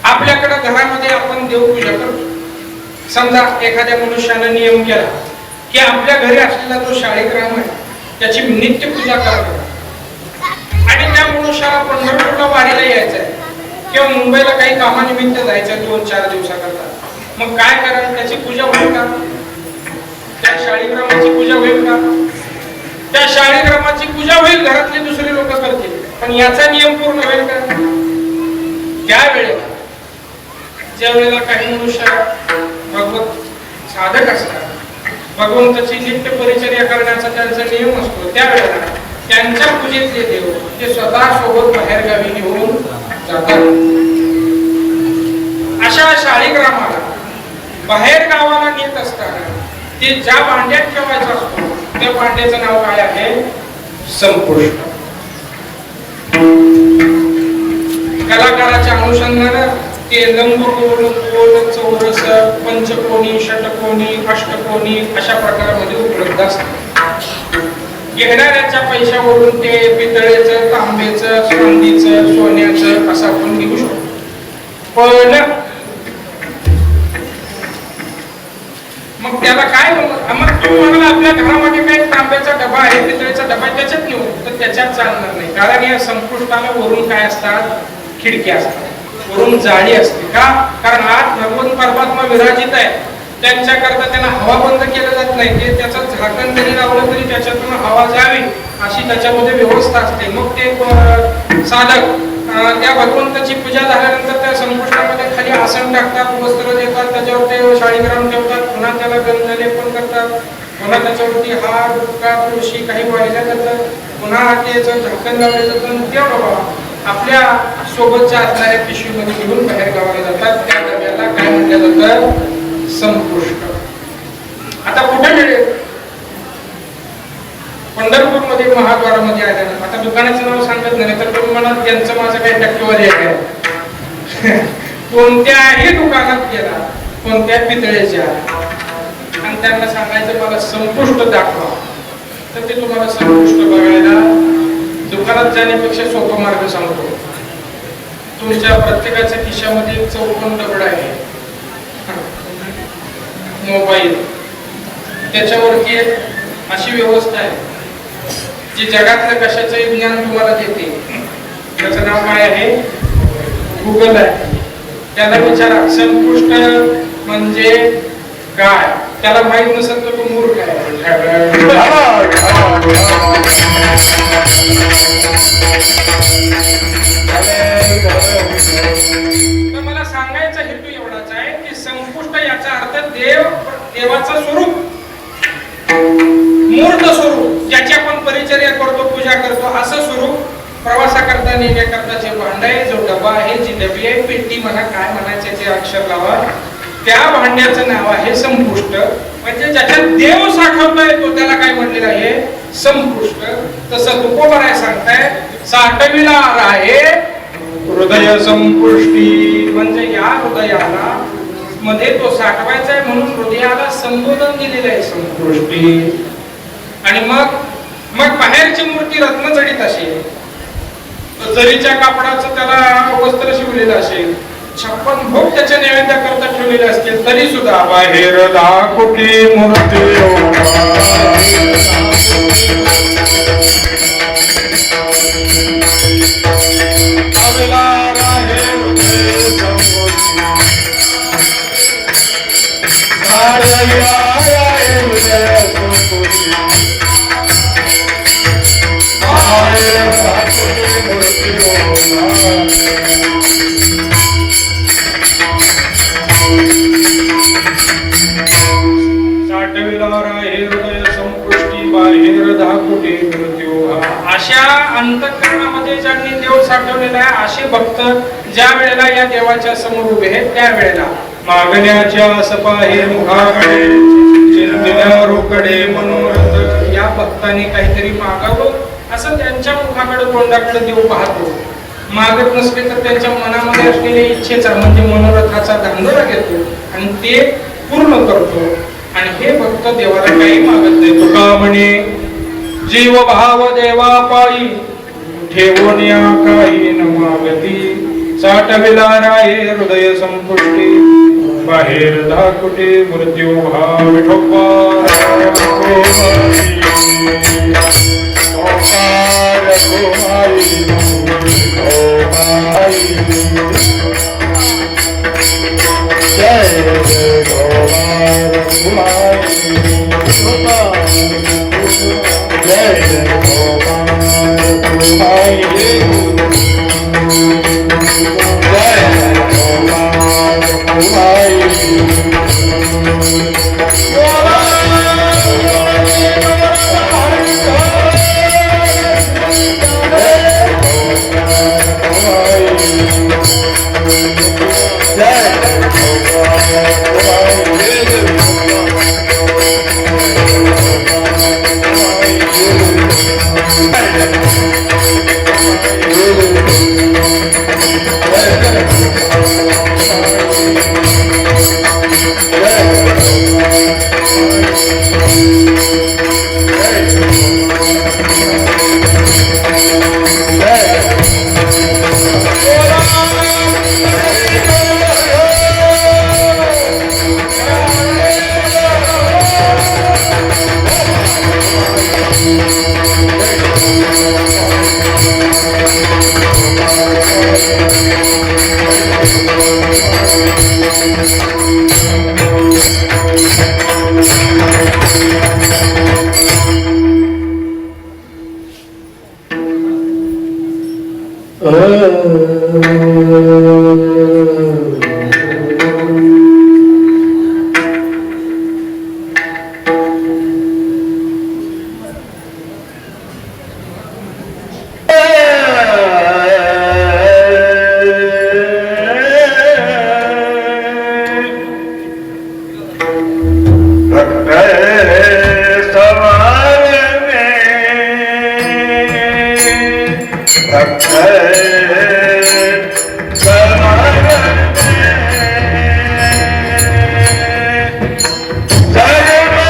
Speaker 2: आपल्याकडे घरामध्ये आपण देवपूजा करतो. समजा एखाद्या मनुष्यानं नियम केला की आपल्या घरी असलेला जो शाळीग्राम आहे त्याची नित्य पूजा करतो आणि त्या मनुष्याला पंढरपूरला वारीला यायचं आहे किंवा मुंबईला काही कामानिमित्त जायचं 2-4 दिवसाकरता. मग काय कराल? त्याची पूजा होईल का? त्या शाळीग्रामाची पूजा होईल का? त्या शाळीग्रामाची पूजा होईल, घरातले दुसरे लोक करतील, पण याचा नियम पूर्ण होईल का? त्यावेळेला ज्या वेळेला काही मनुष्य भगवत साधक असतात, भगवंताची नित्य परिचर्या करण्याचा त्यांचा नियम असतो, त्यावेळेला त्यांच्या पूजेतले देव ते स्वतः सोबत बाहेर गावी घेऊन जातात. अशा शाळीग्रामाला बाहेर गावाला नेत असताना ते ज्या भांड्यात ठेवायचं असतो त्या भांड्याचं नाव काय आहे? संपुष्ट. कलाकाराच्या अनुषंगानं ते लंबगोल, गोल, चौरस, पंचकोनी, षटकोनी, अष्टकोनी अशा प्रकारामध्ये उपलब्ध असतात. घेणाऱ्याच्या पैशावरून ते पितळेचं, तांबेचं, चांदीचं, सोन्याचं असं आपण घेऊ शकतो. पण मग त्याला काय मग तू म्हणाला आपल्या घरामध्ये काही तांब्याचा डबा आहे, पितळेचा डबा आहे, त्याच्यात घेऊ, तर त्याच्यात चालणार नाही. कारण या संपुष्टाला वरून काय असतात? खिडक्या असतात, वरून जाळी असते. का? कारण आत भगवंत परमात्मा विराजित आहे, त्यांच्याकरता त्यांना हवा बंद केलं जात नाही. ते त्याचं झाकण जरी लावलं तरी त्याच्यातून हवा जावी अशी त्याच्यामध्ये व्यवस्था असते. मग ते साधक त्या भगवंताची पूजा झाल्यानंतर त्या संपुष्टामध्ये खाली आसन टाकतात, वस्त्र देतात, त्याच्यावर ते शाळीग्राम ठेवतात, पुन्हा त्याला गंध लेपन करतात, पुन्हा त्याच्यावरती हार, बुक्का, तुळशी काही वाहिल्या जातात, पुन्हा त्याचं झाकण लावलं जातं. तेवढं आपल्या सोबतच्या असणाऱ्या पिशवीमध्ये घेऊन बाहेर गावाला जातात. त्या डब्याला काय म्हटलं जातं? संपुष्ट. आता कुठे मिळेल? पंढरपूरमध्ये महाद्वारामध्ये आल्यानं. आता दुकानाचं नाव सांगत नाही तर तुम्ही म्हणा त्यांचं माझं काही टक्केवारी आहे. कोणत्याही दुकानात गेला, कोणत्या पितळेच्या आणि त्यांना सांगायचं मला संपुष्ट दाखवा, तर ते तुम्हाला संपुष्ट बघायला दुकानात जाण्यापेक्षा सोपा मार्ग सांगतो. तुमच्या प्रत्येकाच्या खिशामध्ये एक चौकोन दगड आहे, मोबाईल, त्याच्यावरती एक अशी व्यवस्था आहे जी जगातलं कशाचंही ज्ञान तुम्हाला देते. त्याचं नाव काय आहे? गुगल आहे. त्याला विचारा संपुष्ट म्हणजे काय, त्याला माहित नसेल तर तो मूर्ख आहे. तर मला सांगायचा हेतू एवढाच आहे की संपुष्ट याचा अर्थ देवाचं स्वरूप, मूर्त स्वरूप, ज्याची आपण परिचर्या करतो, पूजा करतो, असं स्वरूप. प्रवासाकरता नेण्याकरता जे भांड आहे, जो डबा आहे, जी डबी आहे, पेटी म्हणा, काय म्हणायचे ते अक्षर लावा, त्या भांड्याचं नाव आहे संपुष्ट. म्हणजे ज्याच्यात देव साठवता येतो त्याला काय म्हणलेलं आहे? संपुष्ट. तसं तुकोबराय सांगताय, साठविला आहे हृदय संपुष्टी, म्हणजे या हृदयाला मध्ये तो साठवायचा आहे म्हणून हृदयाला संबोधन दिलेलं आहे, संपुष्टी. आणि मग बाहेरची मूर्ती रत्नजडित असेल, जरीच्या कापडाचं त्याला वस्त्र शिवलेलं असेल, 56 भोग त्याच्या नैवेद्य करता ठेवलेले असतील, तरी सुद्धा बाहेर दाखुटी मूर्ती अशा अंतःकरणामध्ये ज्यांनी देव साठवलेला आहे असे भक्त ज्या वेळेला या देवाच्या समोर उभे आहेत त्या वेळेला मागण्याच्या सपाहे मुखाकडे चिंतल्या रोकडे मनोरथ, या भक्तांनी काहीतरी मागावं असं त्यांच्या मुखाकडे तोंडाकडे देव पाहतो. मागत नसले तर त्यांच्या मनामध्ये असलेल्या इच्छेचा म्हणजे मनोरथाचा धांदोळा घेतो आणि ते पूर्ण करतो. आणि हे भक्त देवाला काही मागत नाही. तुका म्हणे जीव भाव देवा पायी ठेवून या काही न मागती, साठविला राये हृदय संपुष्टी, बाहेर दाखुटे मृत्यू भाव विठोबा.
Speaker 1: जय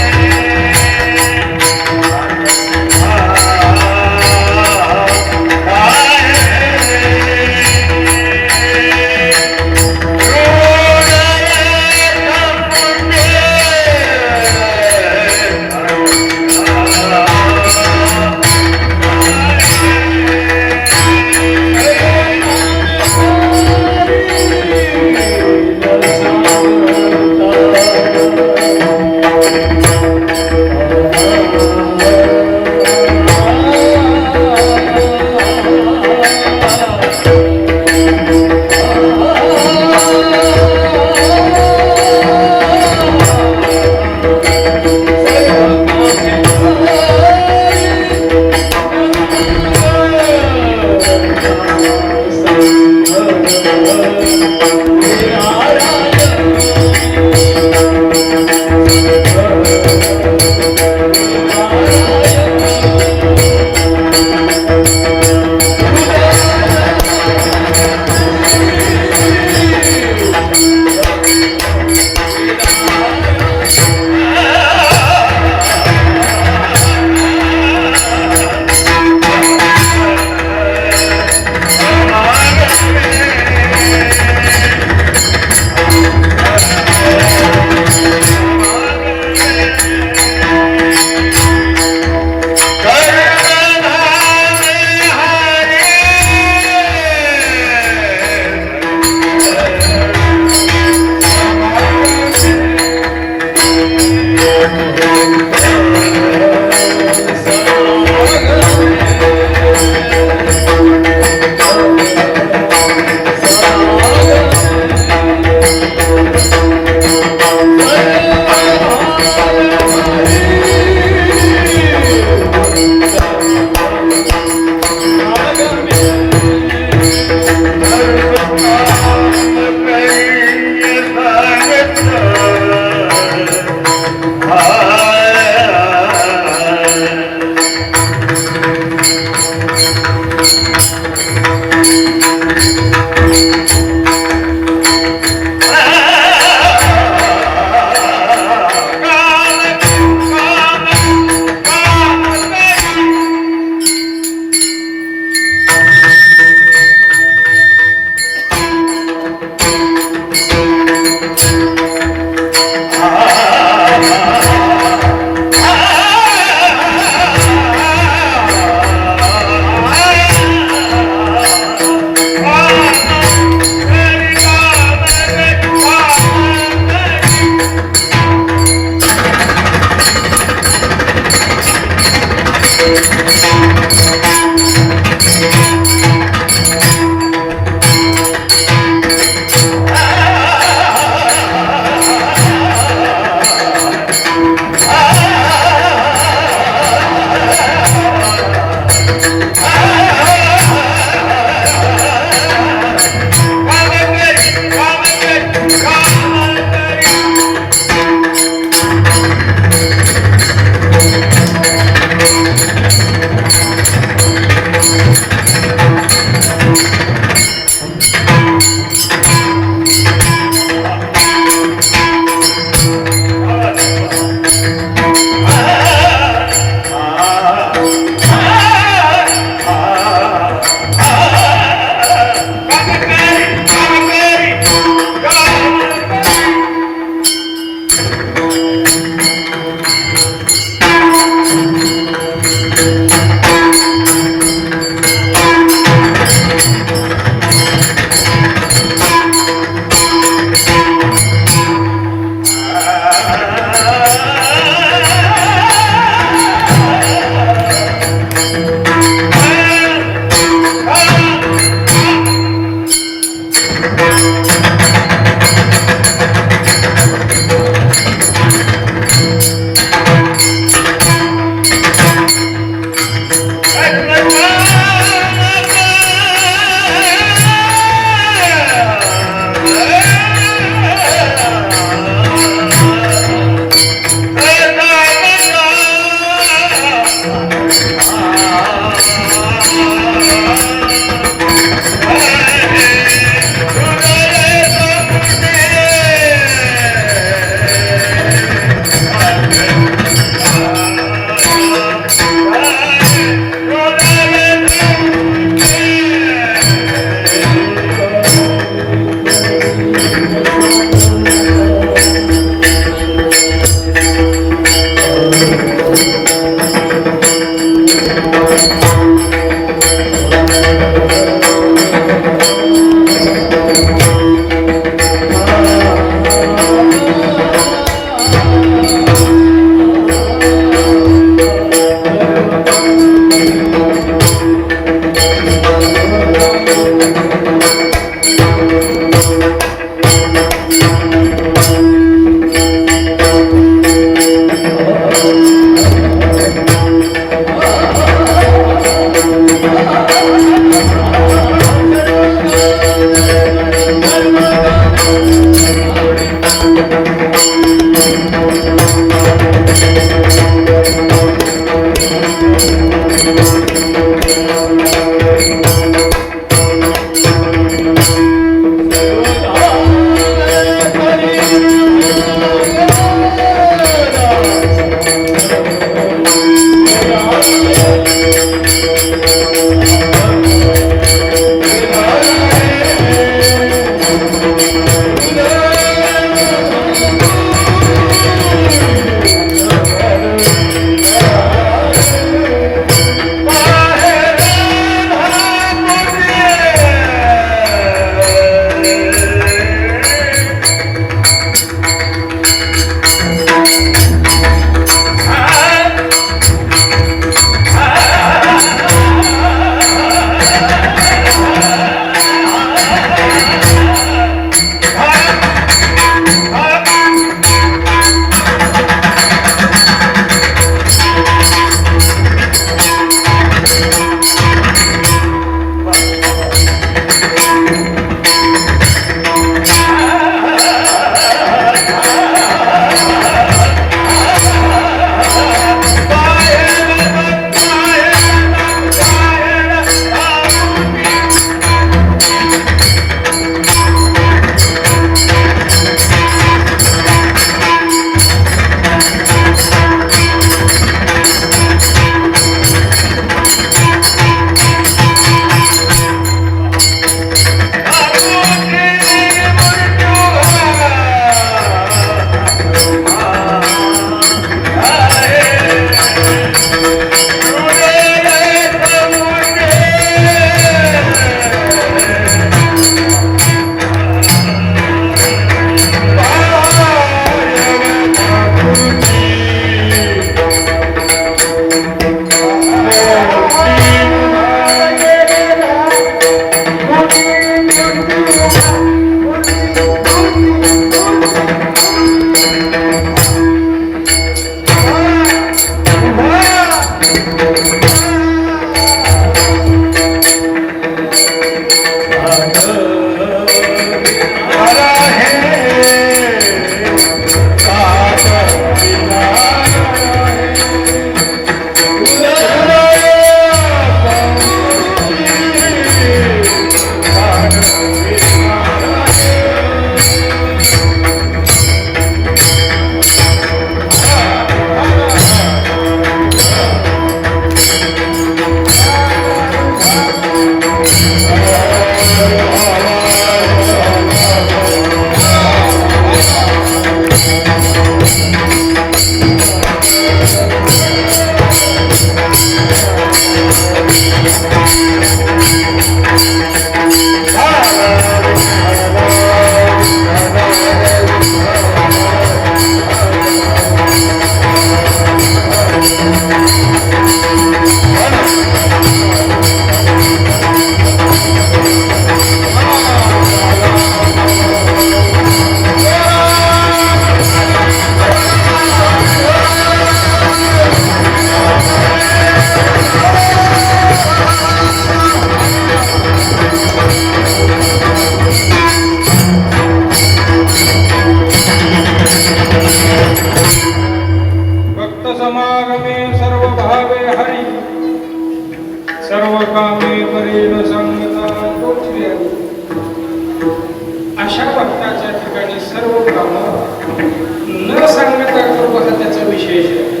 Speaker 2: हा त्याचा विशेष आहे.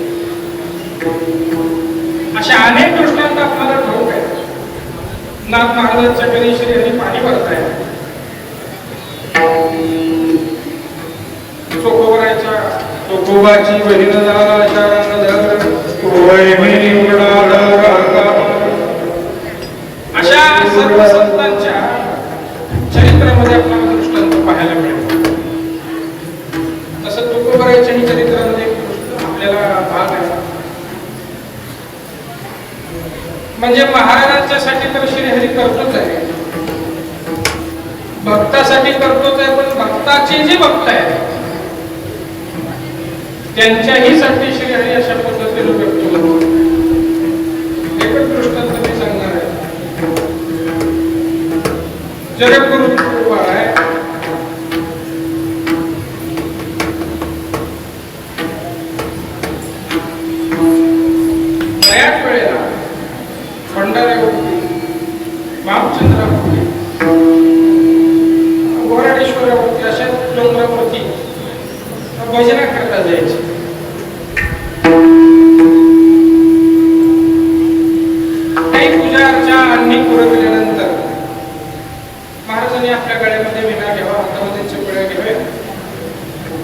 Speaker 2: अशा अनेक दृष्टांत आपल्याला ठाऊक आहे. नाथ महाराजांच्या घरी श्रीहरी पाणी भरताय, चोखोबराच्या चोखोबाची बहीण अशा सर्व संतांच्या चरित्रामध्ये आपल्याला दृष्टांत पाहायला मिळेल. तसं तुकोबराच्याही चरित्रामध्ये आपल्याला भाग आहे. म्हणजे महाराजांच्यासाठी तर श्रीहरी करतोच आहे, भक्तासाठी करतोच आहे, पण भक्ताचे जे भक्त आहेत त्यांच्याही साठी श्रीहरी अशा पद्धतीने करतो. एकच दृष्टांत मी सांगणार आहे. जगद्गुरु तुकोबा आहे, बऱ्याच वेळेला भंडाऱ्यावरती, रामचंद्रावरती, वराडेश्वरावरती अशा डोंगरावरती भजना करता जायची. काही पूजा अर्चा आणि पुरविल्यानंतर महाराजांनी आपल्या गळ्यामध्ये विणा घ्यावा, हातामध्ये चिपळ्या घ्याव्या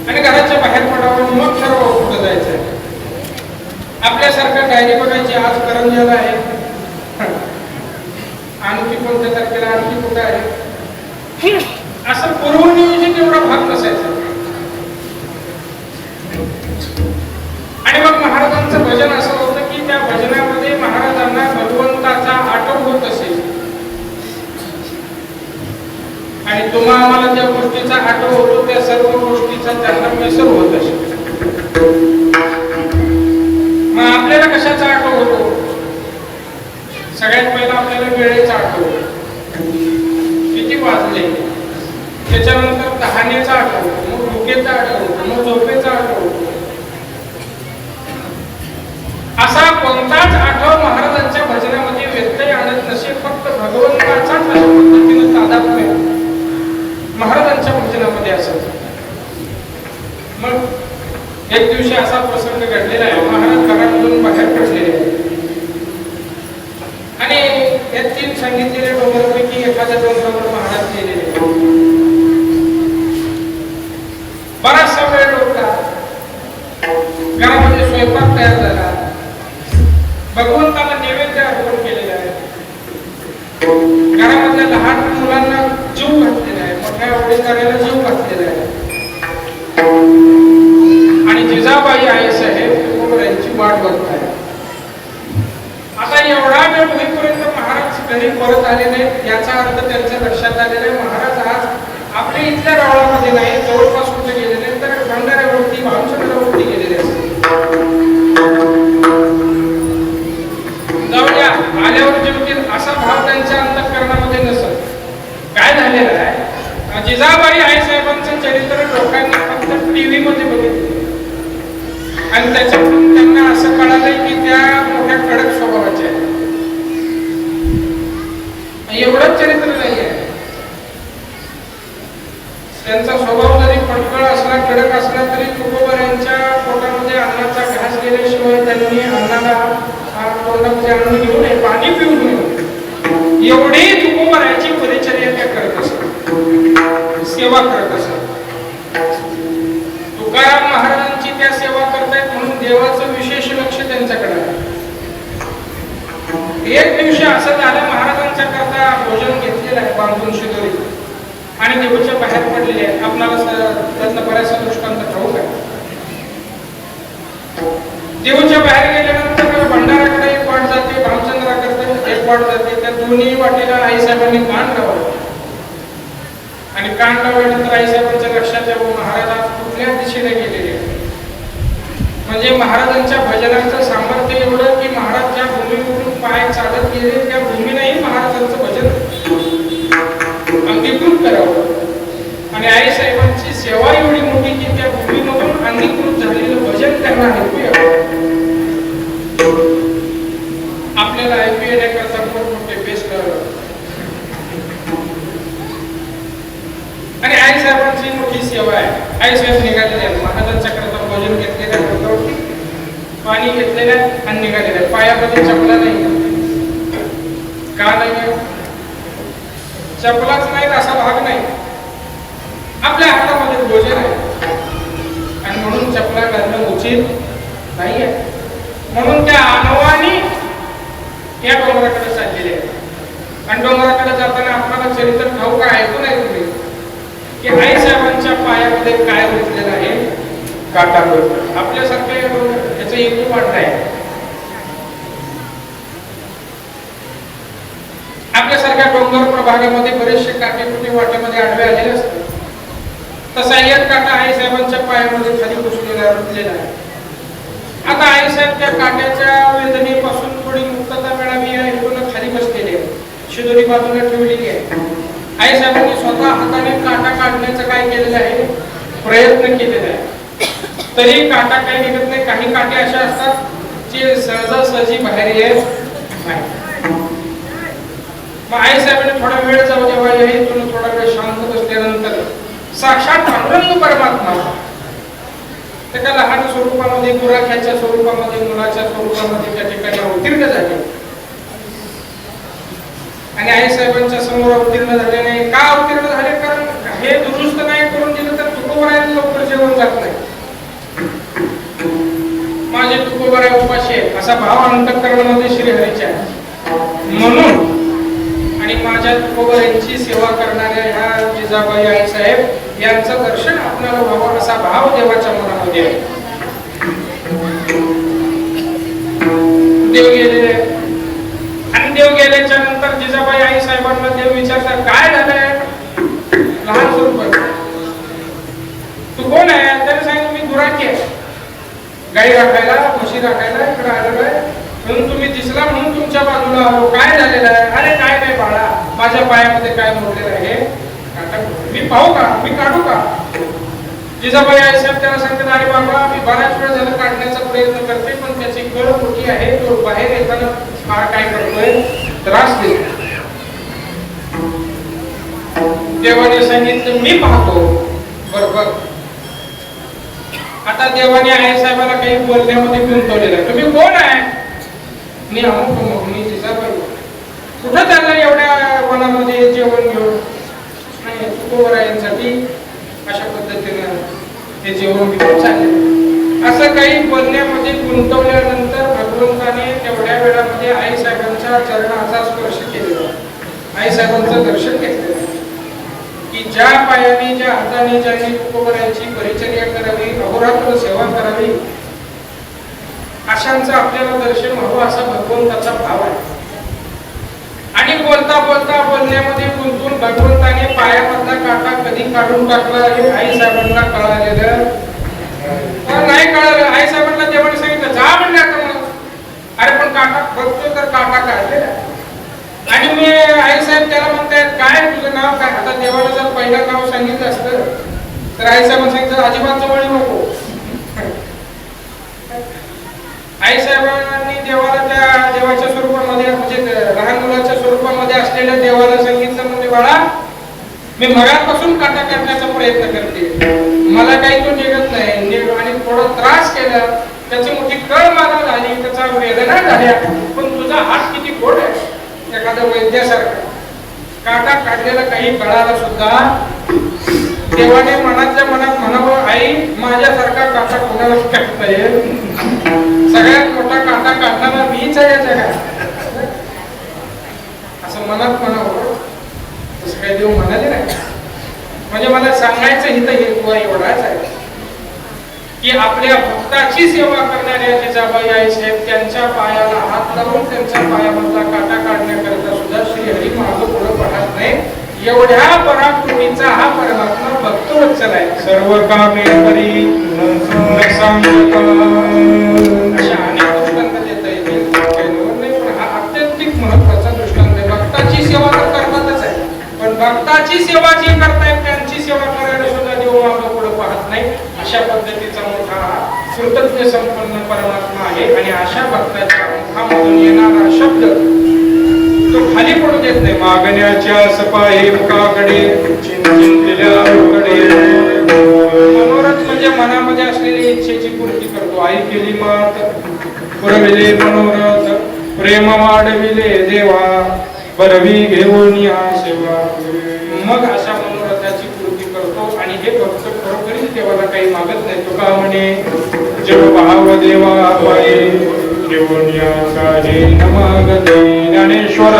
Speaker 2: आणि घराच्या बाहेर पडावं. मग ठरवा कुठं जायचंय. आपल्यासारखं डायरी बघायची, आज करंजाला आहे, आणखी कोणत्या तारखेला आणखी कुठं आहे, असं पूर्वनियोजित एवढा भाग नसायचा. आणि मग महाराजांचं भजन असं होतं की त्या भजनामध्ये महाराजांना भगवंताचा आठव होत असेल आणि तुम्हा आम्हाला ज्या गोष्टीचा आठव होतो त्या सर्व गोष्टीचा त्यांना विसर होत असेल. मग आपल्याला कशाचा आठव होतो? सगळ्यात पहिला आपल्याला वेळेचा आठव होतो, किती वाजले, त्याच्यानंतर तहानेचा आठव होतो, मग भुकेचा आठव होतो, मग झोपेचा आठव होतो. असा कोणताच आठव महाराजांच्या भजनामध्ये व्यत्यय आणत नसे. फक्त भगवंताचाच अशा पद्धतीने तादात्म्य महाराजांच्या भजनामध्ये असत. मग एक दिवशी असा प्रसंग घडलेला आहे. महाराज घरामधून बाहेर पडलेले आणि या तीन सांगितलेल्या डोंगरापैकी एखाद्या डोंगरावर महाराज गेलेले. बराचसा वेळ लोटला, घरामध्ये स्वयंपाक तयार झाला, भगवंताला नैवेद्य अर्पण केलेला आहे, घरामधल्या लहान मुलांना जीव घातलेला आहे, मोठ्या वडीलधाऱ्याला जीव घातलेला आहे आणि जिजाबाई आईसाहेब तुकोबरायांची वाट बघत आहे. आता एवढा वेळ होईपर्यंत महाराज घरी परत आले नाहीत. याचा अर्थ त्यांच्या लक्षात आलेला आहे महाराज आज आपल्या इथल्या गावामध्ये नाही, जवळपास कुठे गेले नाही, तर भंडाऱ्यावरती, भामचंद्रावरती गेलेले असते. जाऊ द्या, आल्यावर जेवतील असा भाव त्यांच्या अंतःकरणामध्ये नसत. काय झालेलं आहे, जिजाबाई आईसाहेबांचं चरित्र लोकांनी फक्त टीव्ही मध्ये बघितलं आणि त्याच्यातून त्यांना असं कळालंय की त्या मोठ्या कडक स्वभावाच्या आहेत. एवढंच चरित्र नाही आहे. त्यांचा स्वभाव जरी फटकळ असला, कडक असला, तरी तुकोबरायांच्या पोटामध्ये अन्नाचा घास गेल्याशिवाय त्यांनी अन्नाला तोंडामध्ये अन्न घेऊ नये, पाणी पिऊ नये, एवढी तुकोबरायांची परिचर्या त्या करत असत, सेवा करत असत. तुकाराम महाराजांची त्या सेवा करतायत म्हणून देवाचं विशेष लक्ष त्यांच्याकडे आहे. एक दिवशी असं झालं, महाराजांच्या करता भोजन घेतलेलं आहे बांधून शिदोरी आणि देऊच्या बाहेर पडलेले आहेत. आपल्याला त्यातला बऱ्याचशा दृष्टांत ठाऊक आहे. देऊच्या बाहेर गेल्यानंतर भंडाऱ्याकडे एक वाट जाते, भामचंद्राकडे एक वाट जाते. त्या दोन्ही वाटेला आईसाहेबांनी कान लावलं आणि कान लावल्यानंतर आईसाहेबांच्या लक्षात यावं महाराज आज कुठल्या दिशेने गेलेले. म्हणजे महाराजांच्या भजनाचं सामर्थ्य एवढं की महाराज ज्या भूमीवरून पाय चालत गेले त्या भूमीनेही महाराजांचं भजन अंगीकृत करावं आणि आईसाहेबांची सेवा एवढी मोठी की त्या भूमीमधून अंगीकृत झालेलं भजन त्यांना ऐकू यावं. आपल्याला ऐकू येण्याकरता मोठमोठे बेस करावं आणि आईसाहेबांची मोठी सेवा आहे. आईसाहेब निघालेले आहेत, महाराजांच्या करता भोजन घेतलेल्या पाणी घेतलेलं आहे आणि निघालेलं आहे. पायामध्ये चपला नाही. का नाही? चपलाच नाही असा भाग नाही. आपल्या हातामध्ये भोजन आहे आणि म्हणून चपला घालणं उचित नाही आहे. म्हणून त्या अनवानी या डोंगराकडे चाललेले आहे. आणि डोंगराकडे जाताना आपल्याला चरित्र ठाऊक ऐकून आहे तुम्ही की आई साहेबांच्या पायामध्ये काय रुजलेलं आहे? काटा रुजला. आपल्यासारख्या याचा हेतू वाटत आहे. आपल्यासारख्या डोंगर प्रभागामध्ये बरेचसे काटेकुटे वाटेमध्ये आडवे आलेले असतात. तसा एक काटा आई साहेबांच्या पायामध्ये खाली घुसलेला रुजलेला आहे. आता आई साहेब त्या काट्याच्या वेदनेपासून थोडी मुक्तता मिळावी या हेतून खाली बसलेले आहे. शिदोरी बाजूला ठेवलेली आहे. आई साहेबांनी स्वतः हाताने काटा काढण्याचं काय केलेलं आहे? प्रयत्न केलेला आहे. तरी काटा काही निघत नाही. काही काटे अशा असतात जे सहजासहजी बाहेर येत नाही. मग आई साहेबांनी थोडा वेळ जाऊ जेव्हा या हेतून थोडा वेळ शांत बसल्यानंतर साक्षात पांडुरंग परमात्मा त्या लहान स्वरूपामध्ये, गुराख्याच्या स्वरूपामध्ये, मुलाच्या स्वरूपामध्ये त्या ठिकाणी अवतीर्ण झाले. आणि आई साहेबांच्या समोर अवतीर्ण झाले नाही. का अवतीर्ण झाले? कारण हे दुरुस्त नाही करून दिलं तर तुकोबरायला लवकर जेवण जात नाही. माझे तुकोबराय उपाशी आहे असा भाव अंतःकरणामध्ये श्रीहरीच्या म्हणून आणि माझ्या तुकोबरायांची सेवा करणाऱ्या ह्या जिजाबाई आई साहेब यांचं दर्शन आपल्याला व्हावं असा भाव देवाच्या मनामध्ये आहे. देव गेलेले आणि देव गेल्याच्या नंतर जिजाबाई आई साहेबांना देव विचारतात काय झालंय? लहान स्वरूप तू कोण आहे? त्याने सांगितलं मी गुराखी आहे. गाई राखायला, म्हशी राखायला इकडे आलेलो आहे. म्हणून तुम्ही दिसला म्हणून तुमच्या बाजूला आलो. काय झालेलं आहे? अरे काय नाही बाळा, माझ्या पायामध्ये काय मोडलेलं आहे? मी पाहू का? मी काढू का? जिजाबाई आई साहेब त्याला सांगतात अरे बाबा मी बराच वेळ झाला काढण्याचा प्रयत्न करते पण त्याची कळ मोठी आहे. तो बाहेर येताना फार काय करतोय? त्रास देतो. देवाने सांगितलं मी पाहतो. बरोबर. आता देवाने आई साहेबाला काही बोलण्यामध्ये गुंतवलेलं आहे. तुम्ही कोण आहे? मी अमुक मी जिजाबाई. कुठं चाललंय एवढ्या वनामध्ये जेवण घेऊन? नाही तुकोबरायांसाठी अशा पद्धतीनं हे जेवण घेऊन चालले. असं काही बोलण्यामध्ये गुंतवल्यानंतर भगवंताने तेवढ्या वेळामध्ये आई साहेबांच्या चरणाचा स्पर्श केलेला. आई साहेबांचं दर्शन घेतलेलं की ज्या पायाने, ज्या हाताने ज्यांनी तुकोबरायांची परिचर्या करावी, अहोरात्र सेवा करावी अशांचं आपल्याला दर्शन व्हावं असा भगवंताचा भाव आहे. आणि बोलता बोलता बोलण्यामध्ये गुंतून भगवंताने पायामधला काटा कधी काढून टाकला हे आई साहेबांना कळालेलं नाही. कळालं. आई साहेबांना देवाने सांगितलं जा म्हणले आता मला. अरे पण काटा बघतो तर काटा काढलेला आणि मी आई साहेब त्याला म्हणतायत काय तुझं नाव काय? आता देवाला जर पहिलं नाव सांगितलं असतं तर आई साहेबांना सांगितलं अजिबात जवळ नको. आई साहेबांनी देवाला त्या देवाच्या स्वरूपामध्ये म्हणजे लहान मुलाच्या स्वरूपामध्ये असलेल्या देवाला सांगितलं म्हणजे बाळा मी मगापासून काटा काढण्याचा प्रयत्न करते. मला काही तो निघत नाही आणि थोडा त्रास केला. त्याची मोठी कळ मला झाली, त्याचा वेदना झाल्या. पण तुझा हात किती गोड आहे एखाद्या वैद्यासारखा. काटा काढलेला काही कळाला सुद्धा देवाने मनातल्या मनात म्हणावं आई माझ्यासारखा काटा कोणालाच काढता येईल. सगळ्यात मोठा काटा काढणारा मीच आहे या जगात असं मनात म्हणावं. तसं काही देव म्हणाले नाही. म्हणजे मला सांगायचं हित हेतू एवढाच आहे की आपल्या भक्ताची सेवा करणाऱ्या जिजाबाई आई साहेब त्यांच्या पायाला हात लावून त्यांच्या पायामधला काटा काढण्याकरता सुद्धा श्रीहरी मागं पुढं पाहत नाही. एवढ्या पराक्रमीचा हा परमात्मा भक्तवत्सल आहे. सर्व कामे करी अशा अनेक दृष्टांत देता येतील नाही पण हा अत्यंतिक महत्वाचा दृष्टांत आहे. भक्ताची सेवा तर करतातच आहे पण भक्ताची सेवा जी करतायत त्यांची सेवा करायला सुद्धा देव मागं पुढं पाहत नाही. अशा पद्धतीचा मोठा कृतज्ञ संपन्न परमात्मा आहे. आणि अशा भक्ताच्या मुखामधून येणारा शब्द तो खाली पडू देत नाही. मागण्याच्या सपाहे मुखाकडे चिंतलेल्या मुखाकडे मनोरथ म्हणजे मनामध्ये असलेली इच्छेची पूर्ती करतो. आई केली मात पुरविले मनोरथ प्रेम वाढविले देवा बरवी घेऊन या सेवा. मग अशा मनोरथाची पूर्ती करतो आणि हे भक्त खरोखरीच देवाला काही मागत नाही. तुका म्हणे जग भाव देवा पाये घेऊन या काही न मागते. ज्ञानेश्वर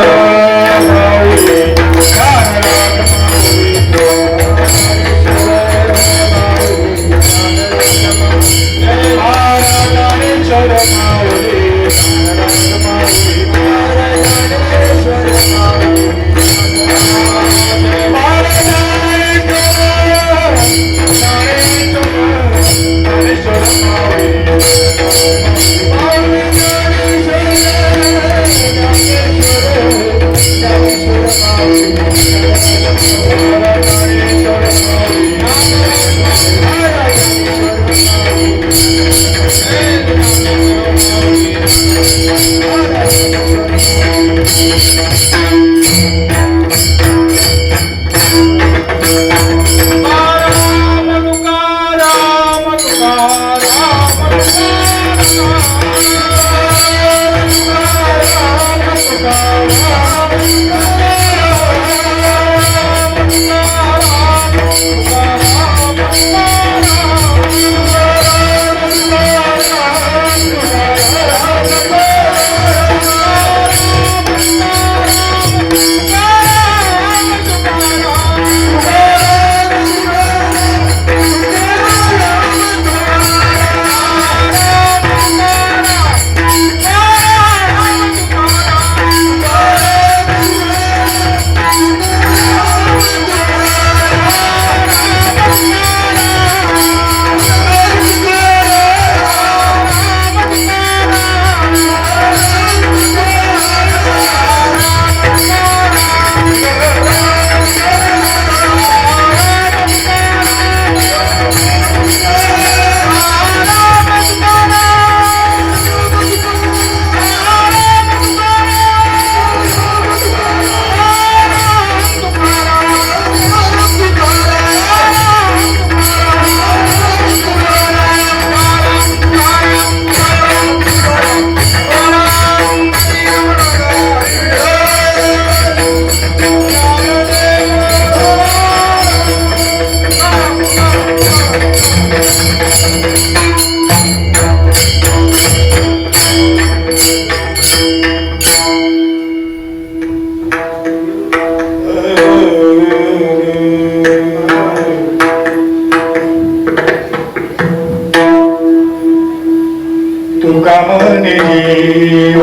Speaker 3: तुका म्हणे जीव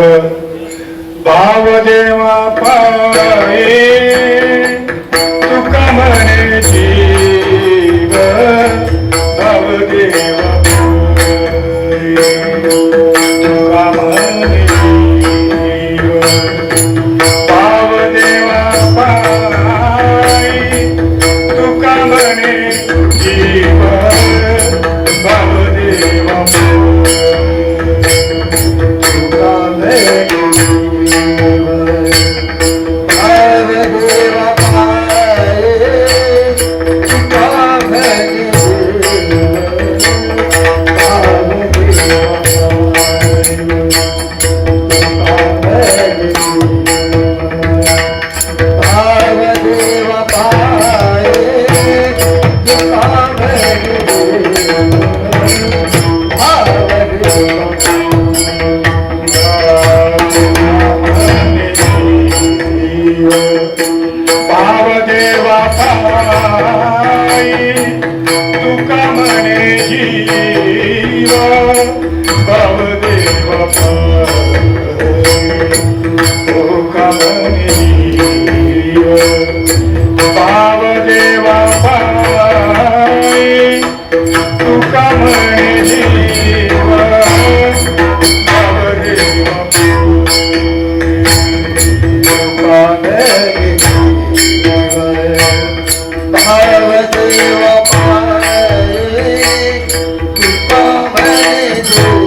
Speaker 3: भाव देवा पाये. तुका म्हणे जीव भाव देवा पाये. तुका म्हणे जीव भाव देवा पाये. तुका म्हणे जीव भाव देवा पाये.
Speaker 1: भाव देवा पाये तुका म्हणे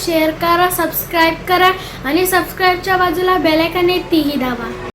Speaker 4: शेअर करा, सबस्क्राईब करा आणि सबस्क्राईबच्या बाजूला बेल आयकॉन आहे तीही दाबा.